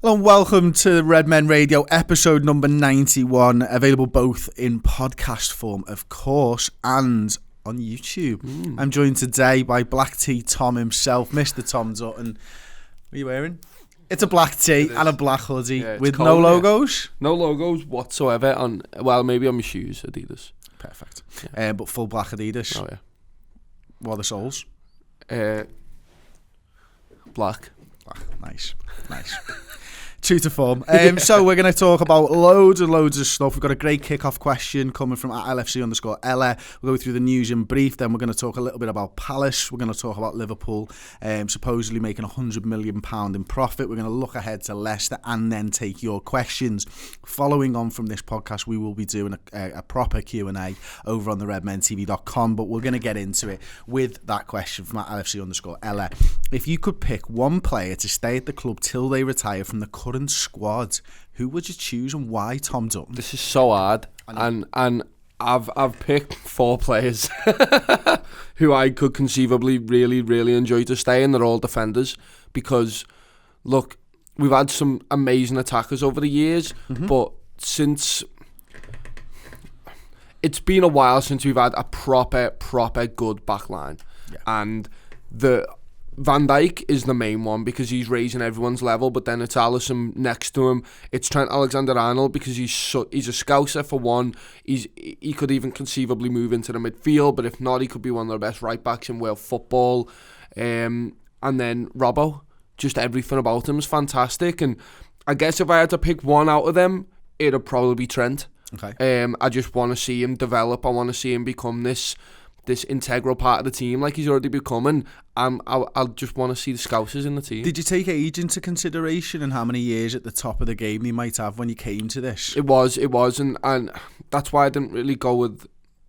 Hello and welcome to Redmen Radio, episode number 91, available both in podcast form, of course, and on YouTube. I'm joined today by Black Tea Tom himself, Mr. Tom Dutton. What are you wearing? It's a black tee and a black hoodie with cold, no logos? No logos whatsoever on, well, maybe on my shoes, Adidas. Perfect. Yeah. But full black Adidas. Oh, yeah. What are the soles? Black. Nice. True to form. So we're going to talk about loads and loads of stuff. We've got a great kick-off question coming from @LFC_Ella. We'll go through the news in brief. Then we're going to talk a little bit about Palace. We're going to talk about Liverpool supposedly making £100 million in profit. We're going to look ahead to Leicester and then take your questions. Following on from this podcast, we will be doing a proper Q&A over on the redmentv.com, but we're going to get into it with that question from @LFC_Ella. If you could pick one player to stay at the club till they retire from the current squad, who would you choose and why, Tom Dutton? This is so hard, and I've picked 4 players who I could conceivably really enjoy to stay, and they're all defenders. Because look, we've had some amazing attackers over the years, but since it's been a while since we've had a proper good back line, and the Van Dijk is the main one because he's raising everyone's level, but then it's Alisson next to him. It's Trent Alexander-Arnold because he's a scouser for one. He could even conceivably move into the midfield, but if not, he could be one of the best right backs in world football. And then Robbo, just everything about him is fantastic. And I guess if I had to pick one out of them, it'd probably be Trent. Okay. I just want to see him develop. I want to see him become this integral part of the team like he's already becoming. I'll just want to see the Scousers in the team. Did you take age into consideration and how many years at the top of the game they might have when you came to this? It was, and that's why I didn't really go with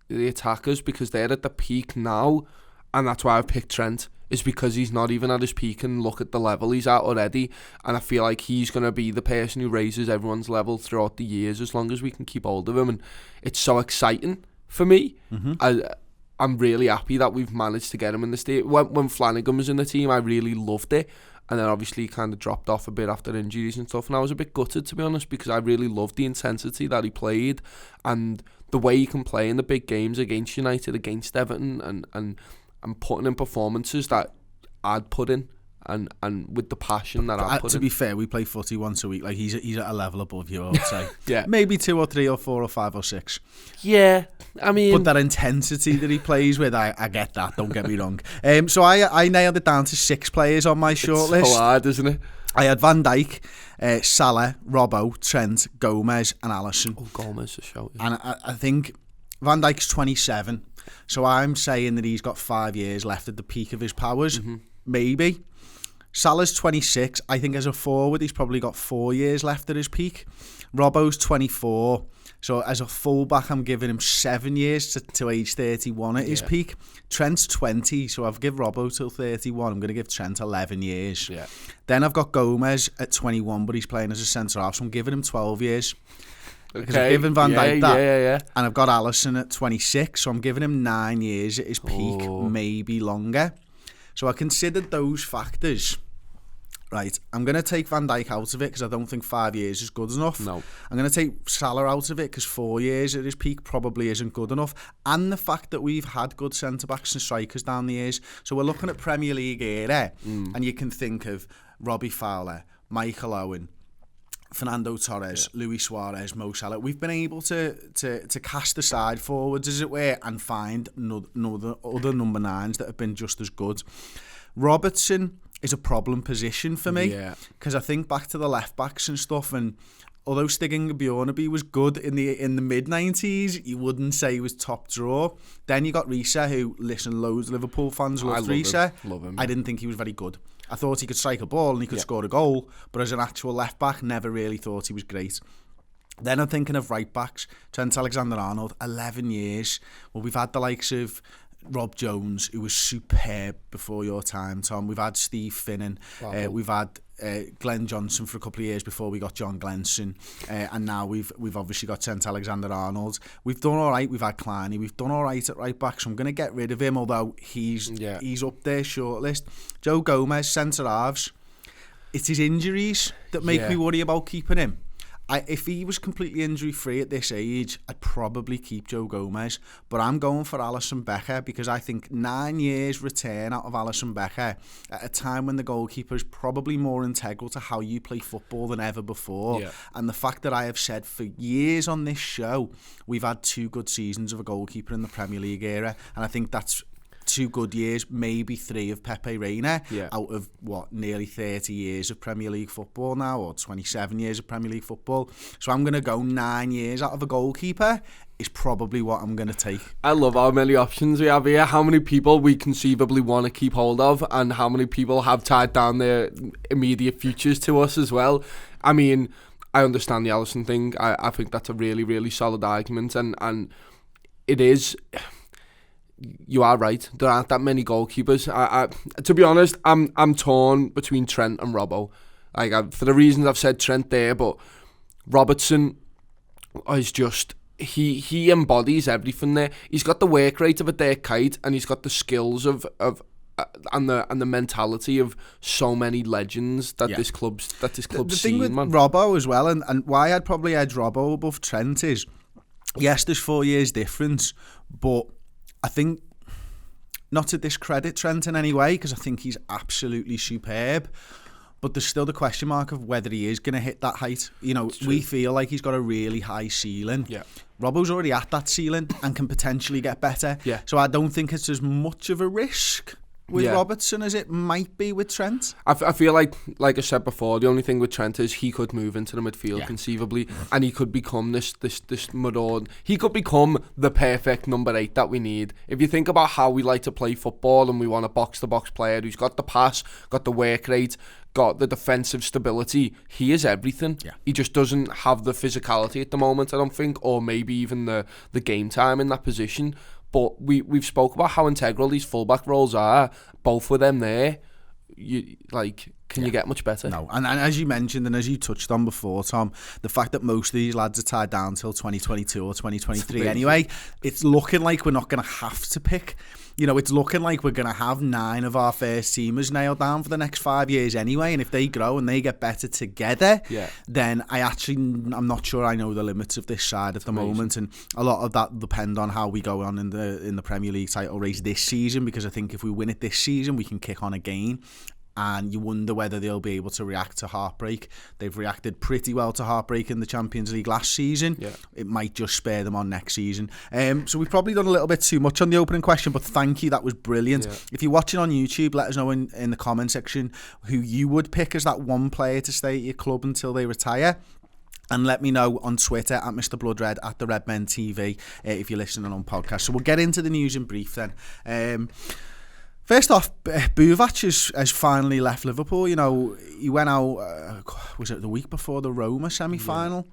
the attackers, because they're at the peak now, and that's why I picked Trent, is because he's not even at his peak, and look at the level he's at already, and I feel like he's going to be the person who raises everyone's level throughout the years as long as we can keep hold of him, and it's so exciting for me. I'm really happy that we've managed to get him in the state. When Flanagan was in the team, I really loved it. And then obviously he kind of dropped off a bit after injuries and stuff. And I was a bit gutted, to be honest, because I really loved the intensity that he played and the way he can play in the big games against United, against Everton, and putting in performances that I'd put in. And with the passion that I put in. To be fair, we play footy once a week. Like he's at a level above you, I would say. Yeah. Maybe 2 or 3 or 4 or 5 or 6. Yeah, I mean, but that intensity that he plays with, I get that. Don't get me wrong. So I nailed it down to 6 players on my shortlist. It's so hard, isn't it? I had Van Dijk, Salah, Robbo, Trent, Gomez, and Alisson. Oh, Gomez is a shout. And I think Van Dijk's 27, so I'm saying that he's got 5 years left at the peak of his powers. Maybe. Salah's 26. I think as a forward, he's probably got 4 years left at his peak. Robbo's 24. So as a fullback, I'm giving him 7 years to age 31 at his peak. Trent's 20, so I've give Robbo till 31. I'm going to give Trent 11 years. Yeah. Then I've got Gomez at 21, but he's playing as a centre-half, so I'm giving him 12 years. Because I've given Van Dijk that. Yeah. And I've got Alisson at 26, so I'm giving him 9 years at his peak, maybe longer. So I considered those factors. Right, I'm going to take Van Dijk out of it because I don't think 5 years is good enough. No. I'm going to take Salah out of it because 4 years at his peak probably isn't good enough. And the fact that we've had good centre-backs and strikers down the years. So we're looking at Premier League era, and you can think of Robbie Fowler, Michael Owen, Fernando Torres, Luis Suarez, Mo Salah. We've been able to cast aside forwards, as it were, and find other number 9s that have been just as good. Robertson is a problem position for me because I think back to the left backs and stuff, and although Stiging Bjornaby was good in the mid-90s, you wouldn't say he was top draw. Then you got Risa, who, listen, loads of Liverpool fans loved Risa. Love him. I didn't think he was very good. I thought he could strike a ball and he could score a goal, but as an actual left back, never really thought he was great. Then I'm thinking of right backs. Trent Alexander-Arnold, 11 years. Well, we've had the likes of Rob Jones, who was superb before your time, Tom. We've had Steve Finnan. We've had Glenn Johnson for a couple of years before we got John Glenson, and now we've obviously got Trent Alexander-Arnold. We've done all right. We've had Kleiny. We've done all right at right back, so I'm going to get rid of him, although he's up there shortlist. Joe Gomez, centre halves. it's his injuries that make me worry about keeping him. If he was completely injury-free at this age, I'd probably keep Joe Gomez. But I'm going for Alisson Becker because I think 9 years return out of Alisson Becker at a time when the goalkeeper is probably more integral to how you play football than ever before. Yeah. And the fact that I have said for years on this show, we've had 2 good seasons of a goalkeeper in the Premier League era. And I think that's 2 good years, maybe 3 of Pepe Reina out of nearly 30 years of Premier League football now, or 27 years of Premier League football. So I'm going to go 9 years out of a goalkeeper is probably what I'm going to take. I love how many options we have here, how many people we conceivably want to keep hold of, and how many people have tied down their immediate futures to us as well. I mean, I understand the Alisson thing. I think that's a really, really solid argument, and it is... You are right. There aren't that many goalkeepers. To be honest, I'm torn between Trent and Robbo. For the reasons I've said Trent there, but Robertson is just he embodies everything there.'s got the work rate of a Dirk Kuyt, and he's got the skills of and the mentality of so many legends that this club's the seen. Thing with Robbo as well, and why I'd probably edge Robbo above Trent is, yes, there's 4 years difference, but I think, not to discredit Trent in any way, because I think he's absolutely superb, but there's still the question mark of whether he is going to hit that height. You know, we feel like he's got a really high ceiling. Yeah. Robbo's already at that ceiling and can potentially get better. Yeah. So I don't think it's as much of a risk with Robertson as it might be with Trent. I feel like I said before, the only thing with Trent is he could move into the midfield conceivably, and he could become this Maroon. He could become the perfect number 8 that we need. If you think about how we like to play football and we want a box-to-box player who's got the pass, got the work rate, got the defensive stability, he is everything. Yeah. He just doesn't have the physicality at the moment, I don't think, or maybe even the game time in that position. But we've spoke about how integral these fullback roles are. Both with them there, can you get much better? No, and as you mentioned and as you touched on before, Tom, the fact that most of these lads are tied down till 2022 or 2023 anyway, it's looking like we're not going to have to pick. You know, it's looking like we're going to have 9 of our first teamers nailed down for the next 5 years anyway. And if they grow and they get better together, then I'm not sure I know the limits of this side at the moment. And a lot of that will depend on how we go on in the Premier League title race this season, because I think if we win it this season, we can kick on again. And you wonder whether they'll be able to react to heartbreak. They've reacted pretty well to heartbreak in the Champions League last season. Yeah. It might just spare them on next season. So we've probably done a little bit too much on the opening question, but thank you, that was brilliant. Yeah. If you're watching on YouTube, let us know in the comment section who you would pick as that one player to stay at your club until they retire. And let me know on Twitter at Mr. Bloodred, at the Redmen TV, if you're listening on podcast. So we'll get into the news in brief then. First off, Buvas has finally left Liverpool. You know, he went out, was it the week before the Roma semi-final?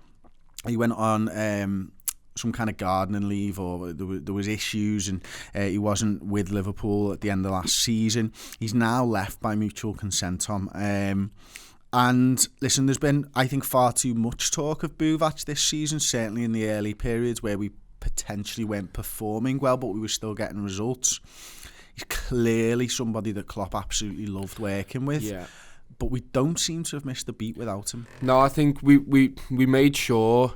Yeah. He went on some kind of gardening leave, or there was issues, and he wasn't with Liverpool at the end of last season. He's now left by mutual consent, Tom. And listen, there's been, I think, far too much talk of Buvas this season, certainly in the early periods where we potentially weren't performing well, but we were still getting results. He's clearly somebody that Klopp absolutely loved working with, but we don't seem to have missed a beat without him. No, I think we made sure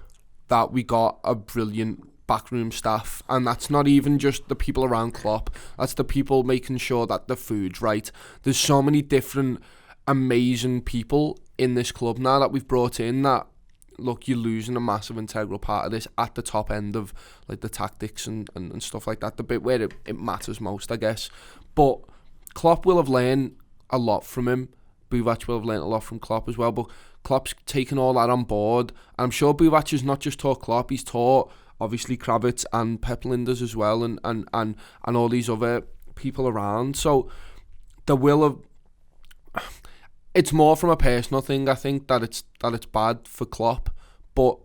that we got a brilliant backroom staff, and that's not even just the people around Klopp, that's the people making sure that the food's right. There's so many different amazing people in this club now that we've brought in that, look, you're losing a massive integral part of this at the top end of like the tactics and stuff like that, the bit where it matters most, I guess. But Klopp will have learned a lot from him. Buvas will have learned a lot from Klopp as well, but Klopp's taken all that on board. And I'm sure Buvas has not just taught Klopp, he's taught obviously Kravitz and Pep Linders as well, and all these other people around. So there will have... It's more from a personal thing, I think, that it's bad for Klopp, but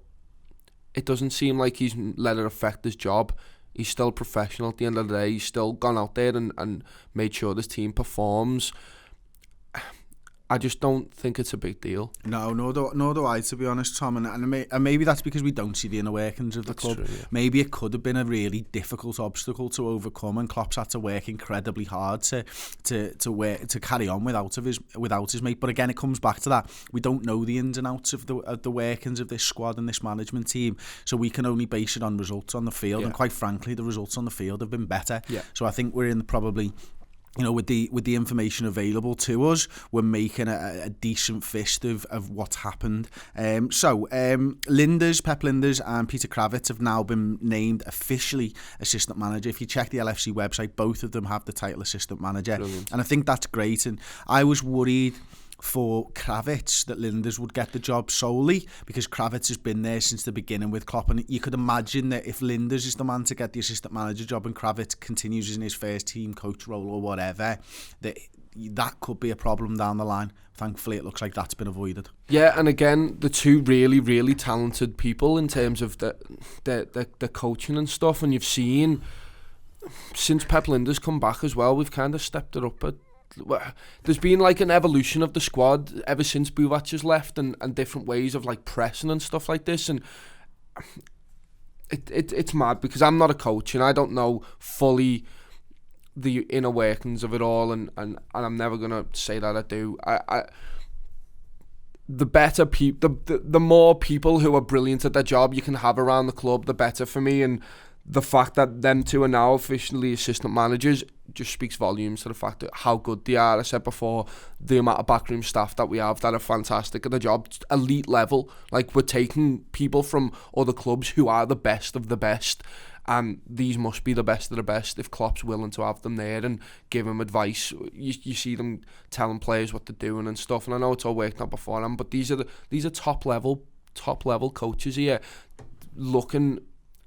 it doesn't seem like he's let it affect his job. He's still a professional at the end of the day. He's still gone out there and made sure this team performs. I just don't think it's a big deal. No, nor do I, to be honest, Tom. And maybe that's because we don't see the inner workings of the club. True, yeah. Maybe it could have been a really difficult obstacle to overcome, and Klopp's had to work incredibly hard to carry on without his mate. But again, it comes back to that. We don't know the ins and outs of the workings of this squad and this management team, so we can only base it on results on the field. And quite frankly, the results on the field have been better. Yeah. So I think we're in probably, with the information available to us, we're making a decent fist of what's happened. Linders, Pep Linders and Peter Kravitz have now been named officially assistant manager. If you check the LFC website, both of them have the title assistant manager. Brilliant. And I think that's great. And I was worried for Kravitz that Linders would get the job solely because Kravitz has been there since the beginning with Klopp, and you could imagine that if Linders is the man to get the assistant manager job and Kravitz continues in his first team coach role or whatever, that could be a problem down the line. Thankfully, it looks like that's been avoided. Yeah, and again, the two really, really talented people in terms of the coaching and stuff, and you've seen since Pep Linders come back as well, we've kind of stepped it up. There's been like an evolution of the squad ever since Buvas has left, and different ways of like pressing and stuff like this, and it's mad because I'm not a coach and I don't know fully the inner workings of it all, and I'm never gonna say that I do. The better people, the more people who are brilliant at their job you can have around the club, the better for me. And the fact that them two are now officially assistant managers just speaks volumes to the fact that how good they are. I said before, the amount of backroom staff that we have that are fantastic at the job, elite level. Like, we're taking people from other clubs who are the best of the best, and these must be the best of the best if Klopp's willing to have them there and give them advice. You see them telling players what they're doing and stuff, and I know it's all worked out beforehand, but these are top level coaches here, looking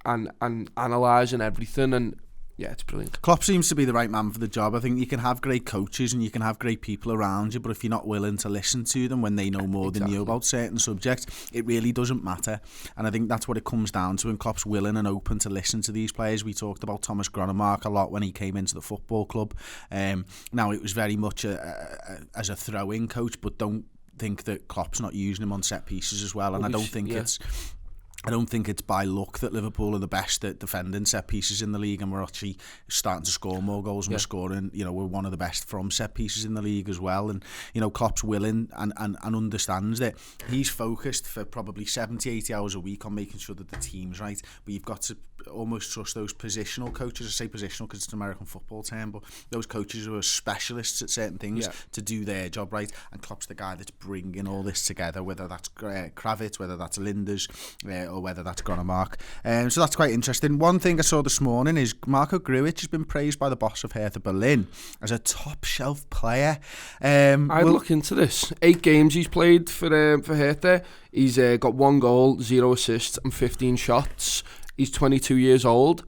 and analysing everything, and yeah, it's brilliant. Klopp seems to be the right man for the job. I think you can have great coaches and you can have great people around you, but if you're not willing to listen to them when they know more than you about certain subjects, it really doesn't matter. And I think that's what it comes down to, and Klopp's willing and open to listen to these players. We talked about Thomas Gronemark a lot when he came into the football club. Now, it was very much as a throw-in coach, but don't think that Klopp's not using him on set pieces as well. And I don't think it's by luck that Liverpool are the best at defending set pieces in the league, and we're actually starting to score more goals, and we're scoring, we're one of the best from set pieces in the league as well. And, Klopp's willing and understands that he's focused for probably 70, 80 hours a week on making sure that the team's right, but you've got to almost trust those positional coaches. I say positional because it's an American football term, but those coaches who are specialists at certain things to do their job right, and Klopp's the guy that's bringing all this together, whether that's Kravitz, whether that's Linders, or whether that's Gronemark. So that's quite interesting. One thing I saw this morning is Marco Grujic has been praised by the boss of Hertha Berlin as a top shelf player. I'd look into this. 8 games he's played for Hertha. He's got 1 goal, 0 assists and 15 shots. He's 22 years old.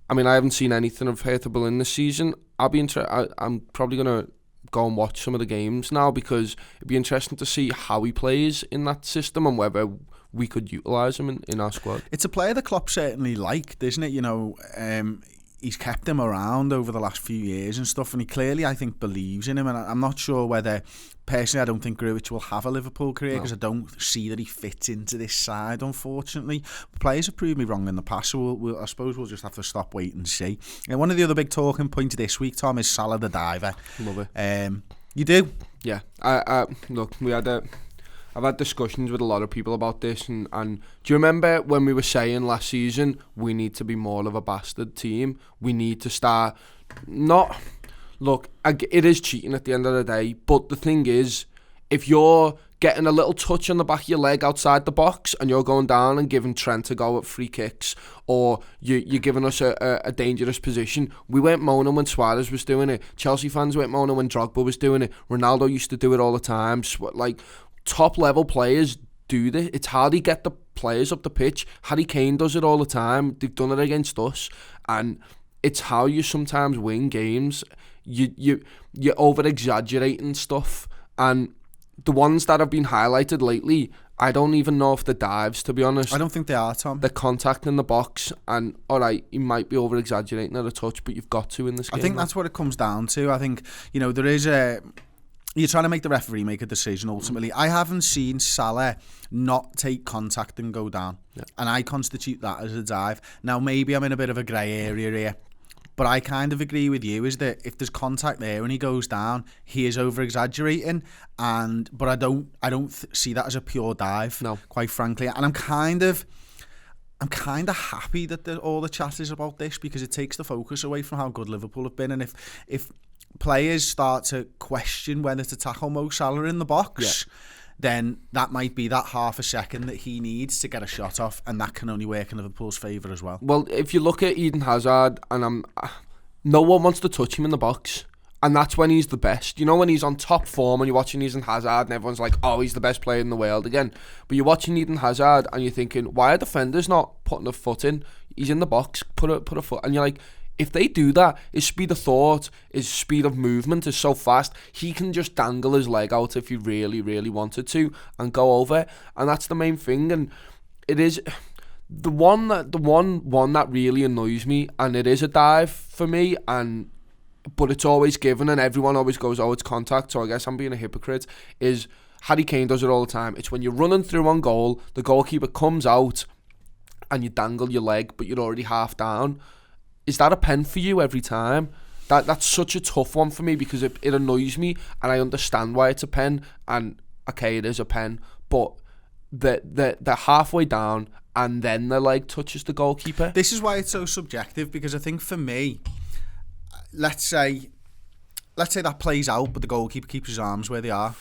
I mean, I haven't seen anything of Hertha Berlin this season. I'm probably going to go and watch some of the games now, because it'd be interesting to see how he plays in that system and whether we could utilise him in our squad. It's a player that Klopp certainly liked, isn't it? He's kept him around over the last few years and stuff, and he clearly, I think, believes in him. And I'm not sure whether, personally, I don't think Grujic will have a Liverpool career, because I don't see that he fits into this side, unfortunately. Players have proved me wrong in the past, so I suppose we'll just have to stop, wait and see. And one of the other big talking points this week, Tom, is Salah the diver. Love it. You do? Yeah. Look, I've had discussions with a lot of people about this, and do you remember when we were saying last season we need to be more of a bastard team? We need to start it is cheating at the end of the day, but the thing is, if you're getting a little touch on the back of your leg outside the box and you're going down and giving Trent a go at free kicks, or you're giving us a dangerous position. We weren't moaning when Suarez was doing it. Chelsea fans weren't moaning when Drogba was doing it. Ronaldo used to do it all the time. Top level players do this. It's how they get the players up the pitch. Harry Kane does it all the time. They've done it against us, and it's how you sometimes win games. You're over exaggerating stuff, and the ones that have been highlighted lately, I don't even know if they're dives, to be honest. I don't think they are, Tom. They're contact in the box, and alright, you might be over exaggerating at a touch, but you've got to in this game. I think that's what it comes down to. I think there is you're trying to make the referee make a decision ultimately. I haven't seen Salah not take contact and go down. Yeah. And I constitute that as a dive. Now, maybe I'm in a bit of a grey area here, but I kind of agree with you, is that if there's contact there and he goes down, he is over-exaggerating. But I don't see that as a pure dive, no, quite frankly. And I'm kind of happy that all the chat is about this, because it takes the focus away from how good Liverpool have been. And if players start to question whether to tackle Mo Salah in the box, then that might be that half a second that he needs to get a shot off, and that can only work in Liverpool's favour as well. Well, if you look at Eden Hazard, and no one wants to touch him in the box, and that's when he's the best. You know, when he's on top form and you're watching Eden Hazard and everyone's like, oh, he's the best player in the world again. But you're watching Eden Hazard and you're thinking, why are defenders not putting a foot in? He's in the box, put a foot, and you're like, if they do that, his speed of thought, his speed of movement is so fast, he can just dangle his leg out if he really, really wanted to and go over. And that's the main thing. And it is the one that really annoys me, and it is a dive for me, but it's always given and everyone always goes, oh, it's contact, so I guess I'm being a hypocrite, is Harry Kane does it all the time. It's when you're running through on goal, the goalkeeper comes out and you dangle your leg, but you're already half down. Is that a pen for you every time? That's such a tough one for me, because it annoys me, and I understand why it's a pen, and okay, it is a pen, but they're halfway down and then their leg touches the goalkeeper. This is why it's so subjective, because I think for me, let's say that plays out, but the goalkeeper keeps his arms where they are.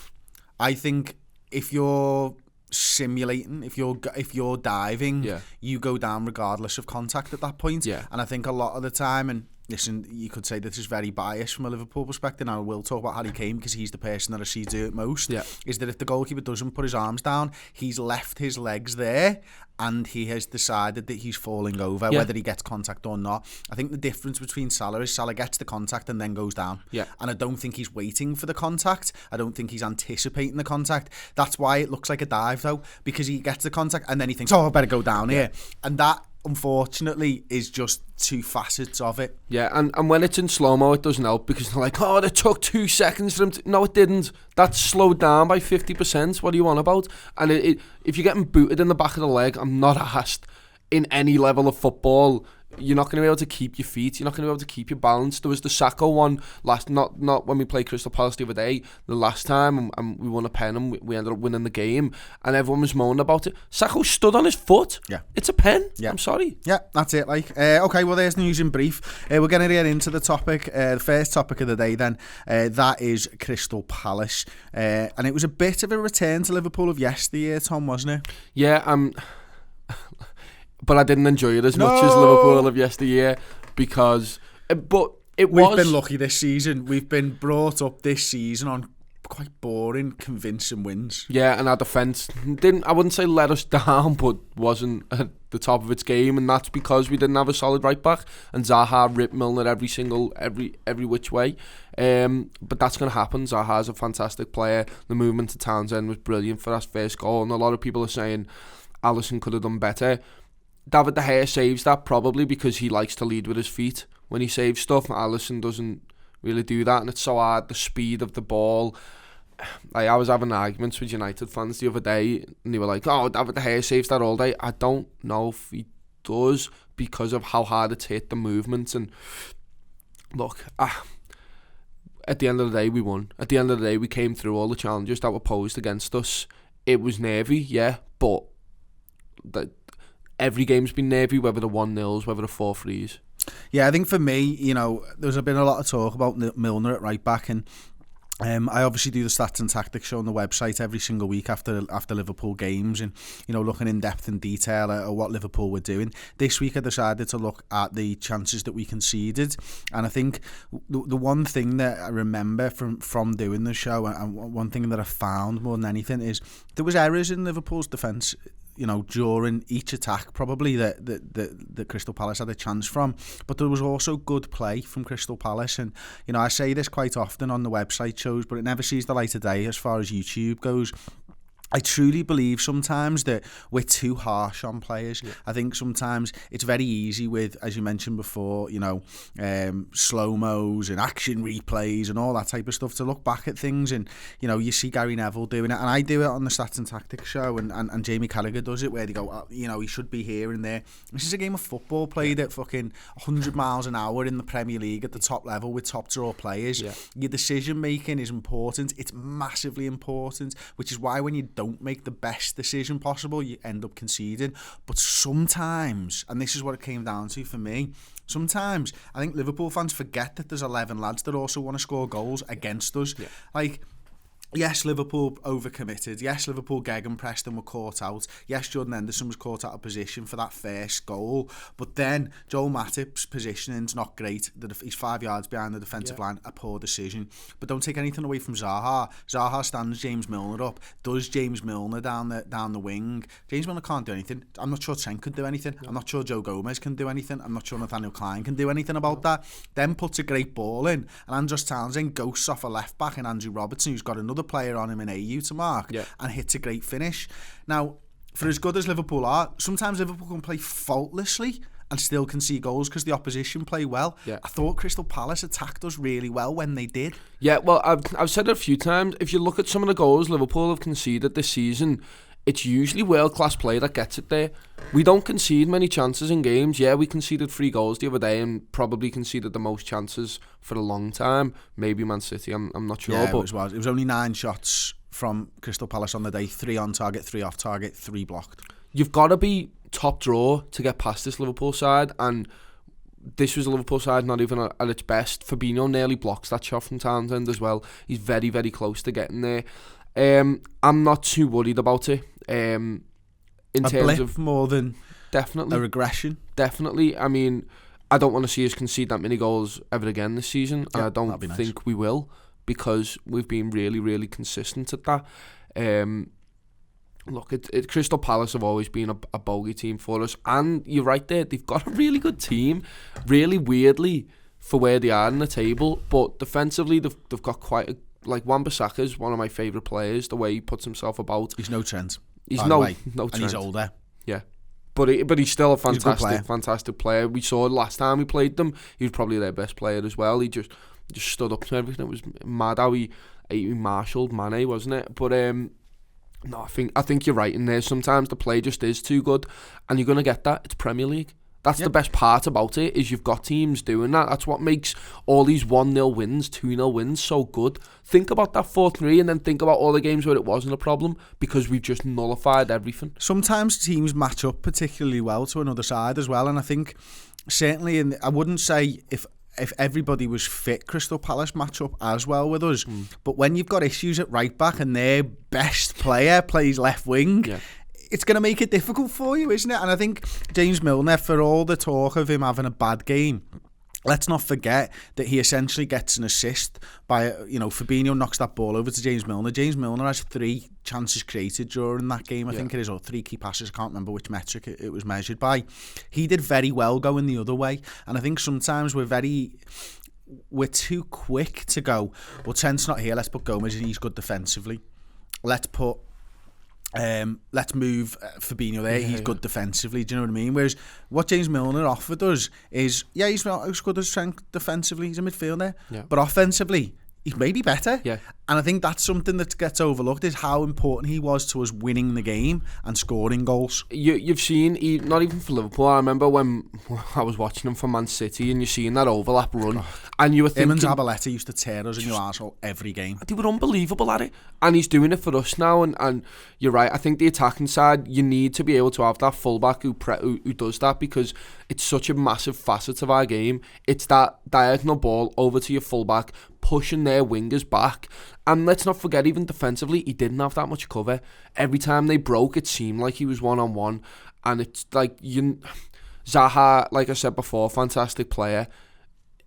I think if you're simulating, if you're diving, you go down regardless of contact at that point. And I think a lot of the time, and listen, you could say this is very biased from a Liverpool perspective, and I will talk about Harry Kane because he's the person that I see do it most, is that if the goalkeeper doesn't put his arms down, he's left his legs there and he has decided that he's falling over, whether he gets contact or not. I think the difference between Salah is Salah gets the contact and then goes down. And I don't think he's waiting for the contact. I don't think he's anticipating the contact. That's why it looks like a dive, though, because he gets the contact and then he thinks, oh, I better go down here. And that, unfortunately, is just two facets of it. And when it's in slow-mo, it doesn't help, because they're like, oh, it took 2 seconds for him to... No, it didn't. That's slowed down by 50%. What are you on about? And if you're getting booted in the back of the leg, I'm not asked, in any level of football, you're not going to be able to keep your feet. You're not going to be able to keep your balance. There was the Sacco one not when we played Crystal Palace the other day, the last time, and we won a pen and we ended up winning the game, and everyone was moaning about it. Sacco stood on his foot. It's a pen. I'm sorry. That's it. Okay, well, there's news in brief. We're going to get into the topic, the first topic of the day then. That is Crystal Palace. And it was a bit of a return to Liverpool of yesteryear, Tom, wasn't it? But I didn't enjoy it as much as Liverpool of yesteryear, because... But we've been lucky this season. We've been brought up this season on quite boring, convincing wins. And our defence I wouldn't say let us down, but wasn't at the top of its game, and that's because we didn't have a solid right back, and Zaha ripped Milner every which way. But that's going to happen. Zaha's a fantastic player. The movement to Townsend was brilliant for that first goal, and a lot of people are saying Alisson could have done better. David De Gea saves that probably because he likes to lead with his feet when he saves stuff. Alisson doesn't really do that, and it's so hard, the speed of the ball. I was having arguments with United fans the other day, and they were like, oh, David De Gea saves that all day. I don't know if he does, because of how hard it's hit the movement. And look, at the end of the day, we won. At the end of the day, we came through all the challenges that were posed against us. It was nervy, but every game's been nervy, whether the 1-0s, whether the 4-3s. I think for me, there's been a lot of talk about Milner at right back, and I obviously do the stats and tactics show on the website every single week after Liverpool games, and looking in depth and detail at what Liverpool were doing. This week I decided to look at the chances that we conceded, and I think the one thing that I remember from doing the show, and one thing that I found more than anything, is there was errors in Liverpool's defence during each attack, probably that Crystal Palace had a chance from, but there was also good play from Crystal Palace. And I say this quite often on the website shows, but it never sees the light of day as far as YouTube goes. I truly believe sometimes that we're too harsh on players. Yeah. I think sometimes it's very easy with, as you mentioned before, slow-mos and action replays and all that type of stuff to look back at things, and you see Gary Neville doing it, and I do it on the Stats and Tactics show, and Jamie Carragher does it, where they go, he should be here and there. This is a game of football played at fucking 100 miles an hour in the Premier League at the top level with top draw players. Yeah. Your decision making is important. It's massively important, which is why when you don't make the best decision possible, you end up conceding. But sometimes, and this is what it came down to for me, sometimes I think Liverpool fans forget that there's 11 lads that also want to score goals against us. Yeah. Like, yes, Liverpool overcommitted. Yes, Liverpool gegenpressed and were caught out. Yes, Jordan Henderson was caught out of position for that first goal. But then Joel Matip's positioning's not great. He's 5 yards behind the defensive line. A poor decision. But don't take anything away from Zaha. Zaha stands James Milner up. Does James Milner down the wing. James Milner can't do anything. I'm not sure Trent could do anything. No. I'm not sure Joe Gomez can do anything. I'm not sure Nathaniel Klein can do anything about that. Then puts a great ball in. And Andros Townsend ghosts off a left back and Andrew Robertson, who's got another player on him in AU to mark, and hits a great finish. Now, for as good as Liverpool are, sometimes Liverpool can play faultlessly and still concede goals because the opposition play well. I thought Crystal Palace attacked us really well when they did. Yeah, well, I've said it a few times. If you look at some of the goals Liverpool have conceded this season, it's usually world-class play that gets it there. We don't concede many chances in games. Yeah, we conceded 3 goals the other day and probably conceded the most chances for a long time. Maybe Man City, I'm not sure. Yeah, but it was only 9 shots from Crystal Palace on the day. 3 on target, 3 off target, 3 blocked. You've got to be top draw to get past this Liverpool side, and this was a Liverpool side not even at its best. Fabinho nearly blocks that shot from Townsend as well. He's very, very close to getting there. I'm not too worried about it. In terms blip of more than definitely a regression. Definitely. I mean, I don't want to see us concede that many goals ever again this season, and I don't think we will, because we've been really, really consistent at that. Look, Crystal Palace have always been a bogey team for us, and you're right there, they've got a really good team, really weirdly, for where they are in the table, but defensively they've got quite a... Like, Wan-Bissaka's one of my favourite players, the way he puts himself about. He's no Trent. He's no Trent. And he's older. Yeah. But he's still a fantastic player. We saw last time we played them, he was probably their best player as well. He just stood up to everything. It was mad how he marshalled Mane, wasn't it? But no, I think you're right in there. Sometimes the play just is too good, and you're going to get that. It's Premier League. That's the best part about it, is you've got teams doing that. That's what makes all these 1-0 wins, 2-0 wins so good. Think about that 4-3 and then think about all the games where it wasn't a problem, because we've just nullified everything. Sometimes teams match up particularly well to another side as well, and I think certainly, I wouldn't say if everybody was fit, Crystal Palace match up as well with us. But when you've got issues at right back and their best player plays left wing... Yeah. It's going to make it difficult for you, isn't it? And I think James Milner, for all the talk of him having a bad game, let's not forget that he essentially gets an assist by, Fabinho knocks that ball over to James Milner. James Milner has 3 chances created during that game, I think it is, or 3 key passes. I can't remember which metric it was measured by. He did very well going the other way. And I think sometimes we're too quick to go, well, Trent's not here, let's put Gomez in, he's good defensively. Let's move Fabinho there, he's good defensively, do you know what I mean? Whereas what James Milner offered us is, he's not as good as Trent defensively, he's a midfielder, but offensively, he's maybe better. Yeah. And I think that's something that gets overlooked, is how important he was to us winning the game and scoring goals. You've seen, not even for Liverpool, I remember when I was watching him for Man City and you're seeing that overlap run, and you were thinking... Him and Zabaleta used to tear us in your arsehole every game. They were unbelievable at it, and he's doing it for us now, and you're right, I think the attacking side, you need to be able to have that fullback who does that, because it's such a massive facet of our game. It's that diagonal ball over to your fullback, pushing their wingers back. And let's not forget, even defensively, he didn't have that much cover. Every time they broke, it seemed like he was one-on-one. And it's like, Zaha, like I said before, fantastic player.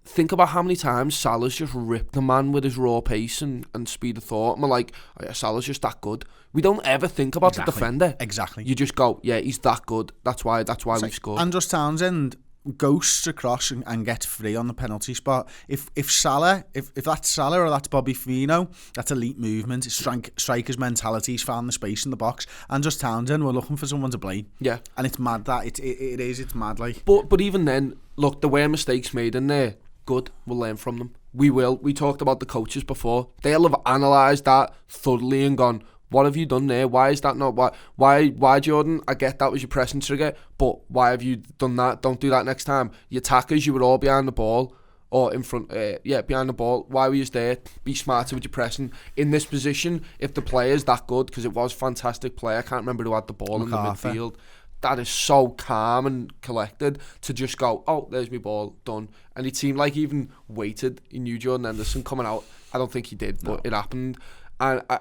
Think about how many times Salah's just ripped the man with his raw pace and speed of thought. And we're like, oh yeah, Salah's just that good. We don't ever think about the defender. Exactly. You just go, yeah, he's that good. That's why we've scored. Andros Townsend ghosts across and gets free on the penalty spot. If Salah, if that's Salah or that's Bobby Firmino, that's elite movement. It's striker's mentality. He's found the space in the box. And just Townsend, we're looking for someone to blame. Yeah. And it's mad that it's mad like. But even then, look, there were mistakes made in there. Good, we'll learn from them. We will. We talked about the coaches before. They'll have analysed that thoroughly and gone, what have you done there? Why is that not... Why, Jordan? I get that was your pressing trigger, but why have you done that? Don't do that next time. Your attackers, you were all behind the ball, or in front... behind the ball. Why were you there? Be smarter with your pressing. In this position, if the player's that good, because it was fantastic play, I can't remember who had the ball in the midfield. That is so calm and collected to just go, oh, there's my ball, done. And it seemed like he even waited. He knew Jordan Henderson coming out. I don't think he did, but it happened. And I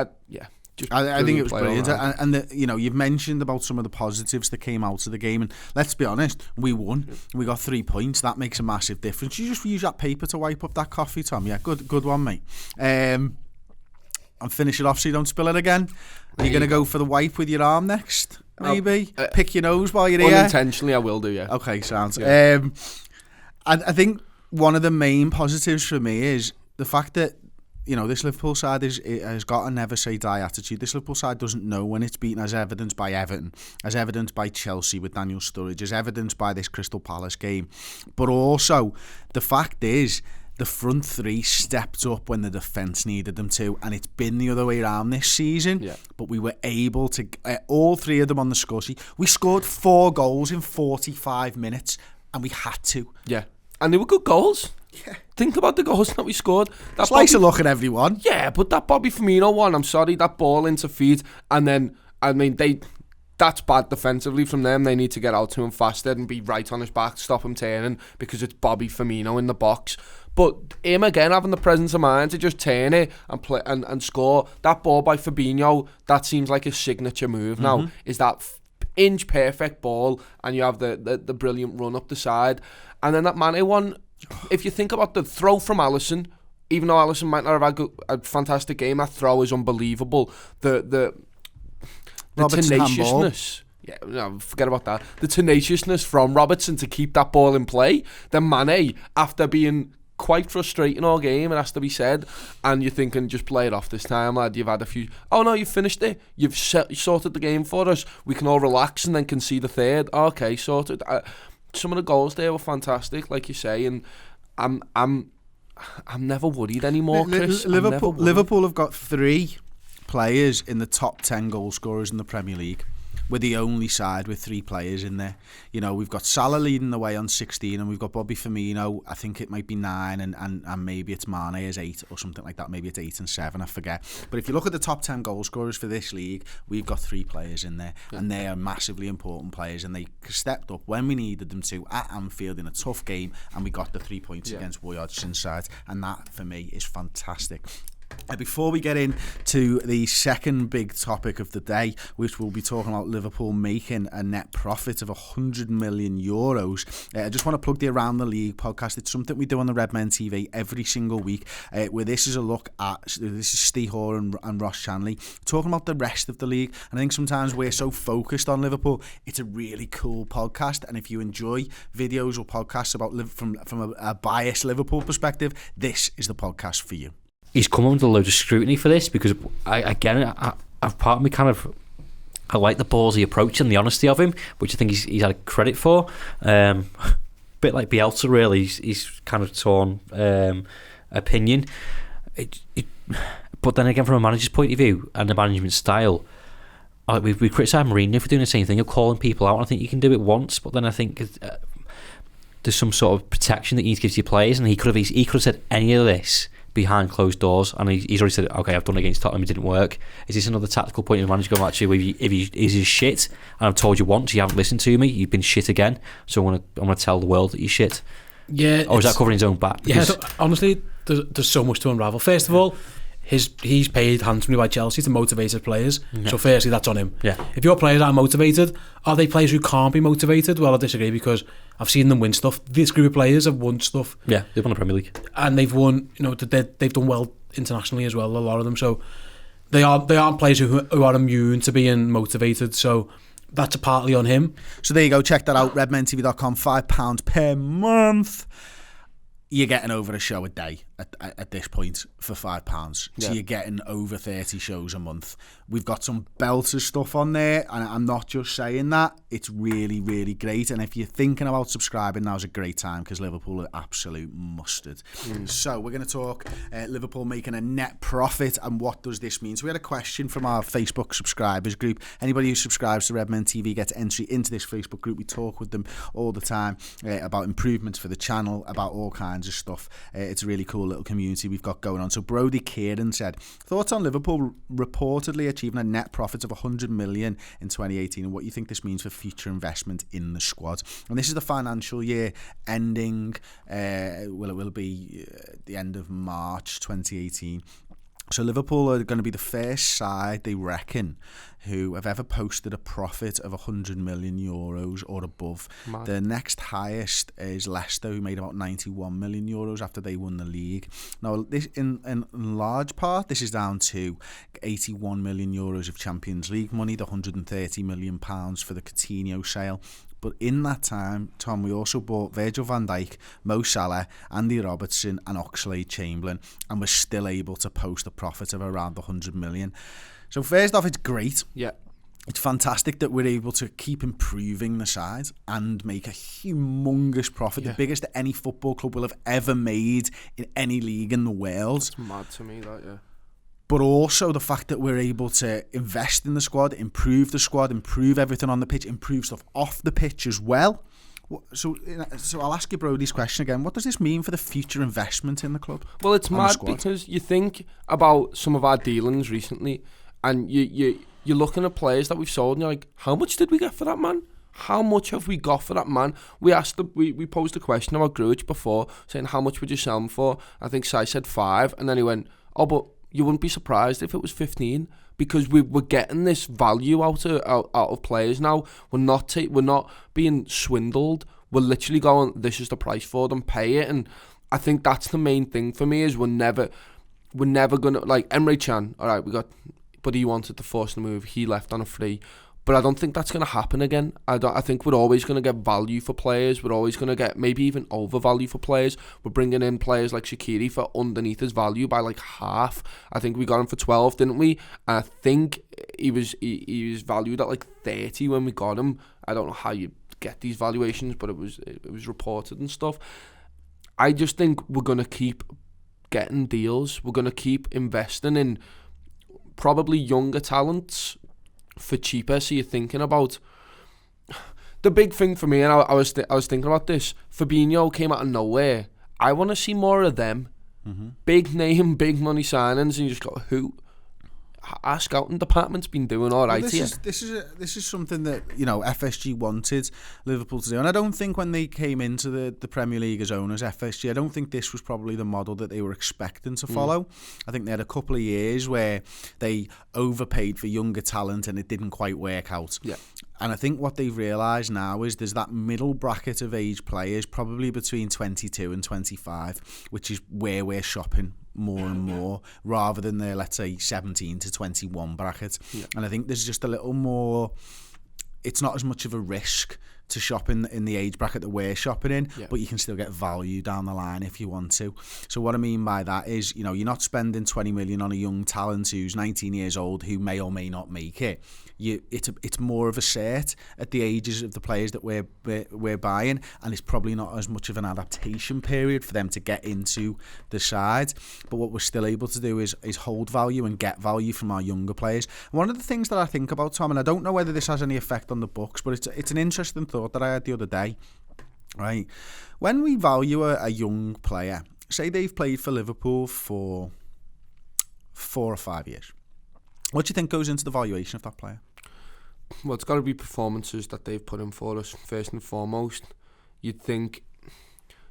think it was brilliant. And you've mentioned about some of the positives that came out of the game, and let's be honest, we won. We got 3 points. That makes a massive difference. You just use that paper to wipe up that coffee, Tom. Yeah, good one, mate. And finish it off so you don't spill it again. Are you going to go for the wipe with your arm next? Maybe pick your nose while you're here. Unintentionally, I will do. Yeah. Okay, sounds. Yeah. I think one of the main positives for me is the fact that, this Liverpool side has got a never say die attitude. This Liverpool side doesn't know when it's beaten, as evidenced by Everton, as evidenced by Chelsea with Daniel Sturridge, as evidenced by this Crystal Palace game. But also, the fact is, the front three stepped up when the defence needed them to, and it's been the other way around this season. Yeah. But we were able to, all three of them on the score sheet. We scored 4 goals in 45 minutes, and we had to. Yeah. And they were good goals. Yeah. Think about the goals that we scored. It's nice to look at everyone. Yeah, but that Bobby Firmino one, I'm sorry, that ball into feet, and then, that's bad defensively from them. They need to get out to him faster and be right on his back, stop him turning, because it's Bobby Firmino in the box. But him again having the presence of mind to just turn it and play and score. That ball by Fabinho, that seems like a signature move now. Is that inch perfect ball, and you have the brilliant run up the side. And then that Mane one, if you think about the throw from Alisson, even though Alisson might not have had a fantastic game, that throw is unbelievable. The tenaciousness. Yeah, no, forget about that. The tenaciousness from Robertson to keep that ball in play. Then Mane, after being quite frustrating all game, it has to be said, and you're thinking, just play it off this time, lad. You've had a few... Oh no, you've finished it. You've sorted the game for us. We can all relax and then concede the third. Okay, sorted. Some of the goals there were fantastic, like you say, and I'm never worried anymore, Chris. Liverpool have got 3 players in the top 10 goal scorers in the Premier League. We're the only side with 3 players in there. We've got Salah leading the way on 16, and we've got Bobby Firmino, I think it might be 9, and maybe it's Mane as 8 or something like that. Maybe it's 8 and 7, I forget. But if you look at the top 10 goal scorers for this league, we've got 3 players in there, and they are massively important players, and they stepped up when we needed them to at Anfield in a tough game, and we got the 3 points against Roy Hodgson's side, and that for me is fantastic. Before we get into the second big topic of the day, which we'll be talking about Liverpool making a net profit of €100 million, I just want to plug the Around the League podcast. It's something we do on the Redmen TV every single week, where this is a look at, this is Steve Hoare and Ross Chanley talking about the rest of the league. And I think sometimes we're so focused on Liverpool, it's a really cool podcast, and if you enjoy videos or podcasts about from a biased Liverpool perspective, this is the podcast for you. He's come under loads of scrutiny for this, because I part of me I like the ballsy approach and the honesty of him, which I think he's had credit for. Bit like Bielsa, really. He's kind of torn opinion. But then again, from a manager's point of view and the management style, we criticise Mourinho for doing the same thing of calling people out. And I think you can do it once, but then I think there's some sort of protection that you need to give to your players, and he could have said any of this behind closed doors, and he's already said, okay, I've done it against Tottenham, it didn't work. Is this another tactical point of the manager going, actually, if he's shit, and I've told you once, you haven't listened to me, you've been shit again, so I'm going to tell the world that you're shit? Yeah. Or is that covering his own back? Yeah, honestly, there's so much to unravel. First of all, he's paid handsomely by Chelsea to motivate his players. Yeah. So firstly, that's on him. Yeah. If your players aren't motivated, are they players who can't be motivated? Well, I disagree, because I've seen them win stuff. This group of players have won stuff. Yeah, they've won the Premier League. And they've won, they've done well internationally as well, a lot of them. So they aren't players who are immune to being motivated. So that's partly on him. So there you go, check that out, redmentv.com, £5 per month. You're getting over a show a day at this point for £5. Yeah. So you're getting over 30 shows a month. We've got some belter stuff on there, and I'm not just saying that. It's really, really great. And if you're thinking about subscribing, now's a great time because Liverpool are absolute mustard. So we're going to talk Liverpool making a net profit, and what does this mean? So we had a question from our Facebook subscribers group. Anybody who subscribes to Redmen TV gets entry into this Facebook group. We talk with them all the time about improvements for the channel, about all kinds of stuff. It's a really cool little community we've got going on. So Brody Kieran said, thoughts on Liverpool reportedly achieving a net profit of 100 million in 2018 and what you think this means for future investment in the squad. And this is the financial year ending, it will be the end of March 2018. So Liverpool are going to be the first side, they reckon, who have ever posted a profit of 100 million euros or above. Mad. The next highest is Leicester, who made about 91 million euros after they won the league. Now, this in large part, this is down to 81 million euros of Champions League money, the 130 million pounds for the Coutinho sale. But in that time, Tom, we also bought Virgil van Dijk, Mo Salah, Andy Robertson and Oxlade-Chamberlain, and we're still able to post a profit of around 100 million. So first off, it's great. Yeah. It's fantastic that we're able to keep improving the side and make a humongous profit, the biggest that any football club will have ever made in any league in the world. It's mad to me, that, yeah. But also the fact that we're able to invest in the squad, improve everything on the pitch, improve stuff off the pitch as well. So I'll ask you Brody's question again. What does this mean for the future investment in the club? Well, it's mad because you think about some of our dealings recently, and you're looking at players that we've sold, and you're like, how much did we get for that man? How much have we got for that man? We posed a question about Grujic before, saying how much would you sell him for? I think Sai said 5, and then he went, oh, but you wouldn't be surprised if it was 15, because we're getting this value out of players now. We're not being swindled. We're literally going, this is the price for them, pay it. And I think that's the main thing for me, is we're never gonna, like Emre Can. All right, but he wanted to force the move. He left on a free. But I don't think that's going to happen again. I think we're always going to get value for players. We're always going to get maybe even overvalue for players. We're bringing in players like Shaqiri for underneath his value by like half. I think we got him for 12, didn't we? And I think he was valued at like 30 when we got him. I don't know how you get these valuations, but it was reported and stuff. I just think we're going to keep getting deals. We're going to keep investing in probably younger talents for cheaper. So you're thinking about the big thing for me, and I was thinking about this. Fabinho came out of nowhere. I want to see more of them. Big name, big money signings, and you just go, who? Our scouting department's been doing all right here. This is something that, you know, FSG wanted Liverpool to do, and I don't think when they came into the Premier League as owners, FSG, I don't think this was probably the model that they were expecting to follow. I think they had a couple of years where they overpaid for younger talent and it didn't quite work out. Yeah. And I think what they've realised now is there's that middle bracket of age players, probably between 22 and 25, which is where we're shopping more and more, rather than the, let's say, 17 to 21 bracket. Yeah. And I think there's just a little more, it's not as much of a risk to shop in the age bracket that we're shopping in, but you can still get value down the line if you want to. So what I mean by that is, you know, you're not spending 20 million on a young talent who's 19 years old who may or may not make it. It's more of a set at the ages of the players that we're buying, and it's probably not as much of an adaptation period for them to get into the side. But what we're still able to do is hold value and get value from our younger players. And one of the things that I think about, Tom, and I don't know whether this has any effect on the books, but it's an interesting thought that I had the other day. Right, when we value a young player, say they've played for Liverpool for 4 or 5 years, what do you think goes into the valuation of that player? Well, it's got to be performances that they've put in for us, first and foremost. You'd think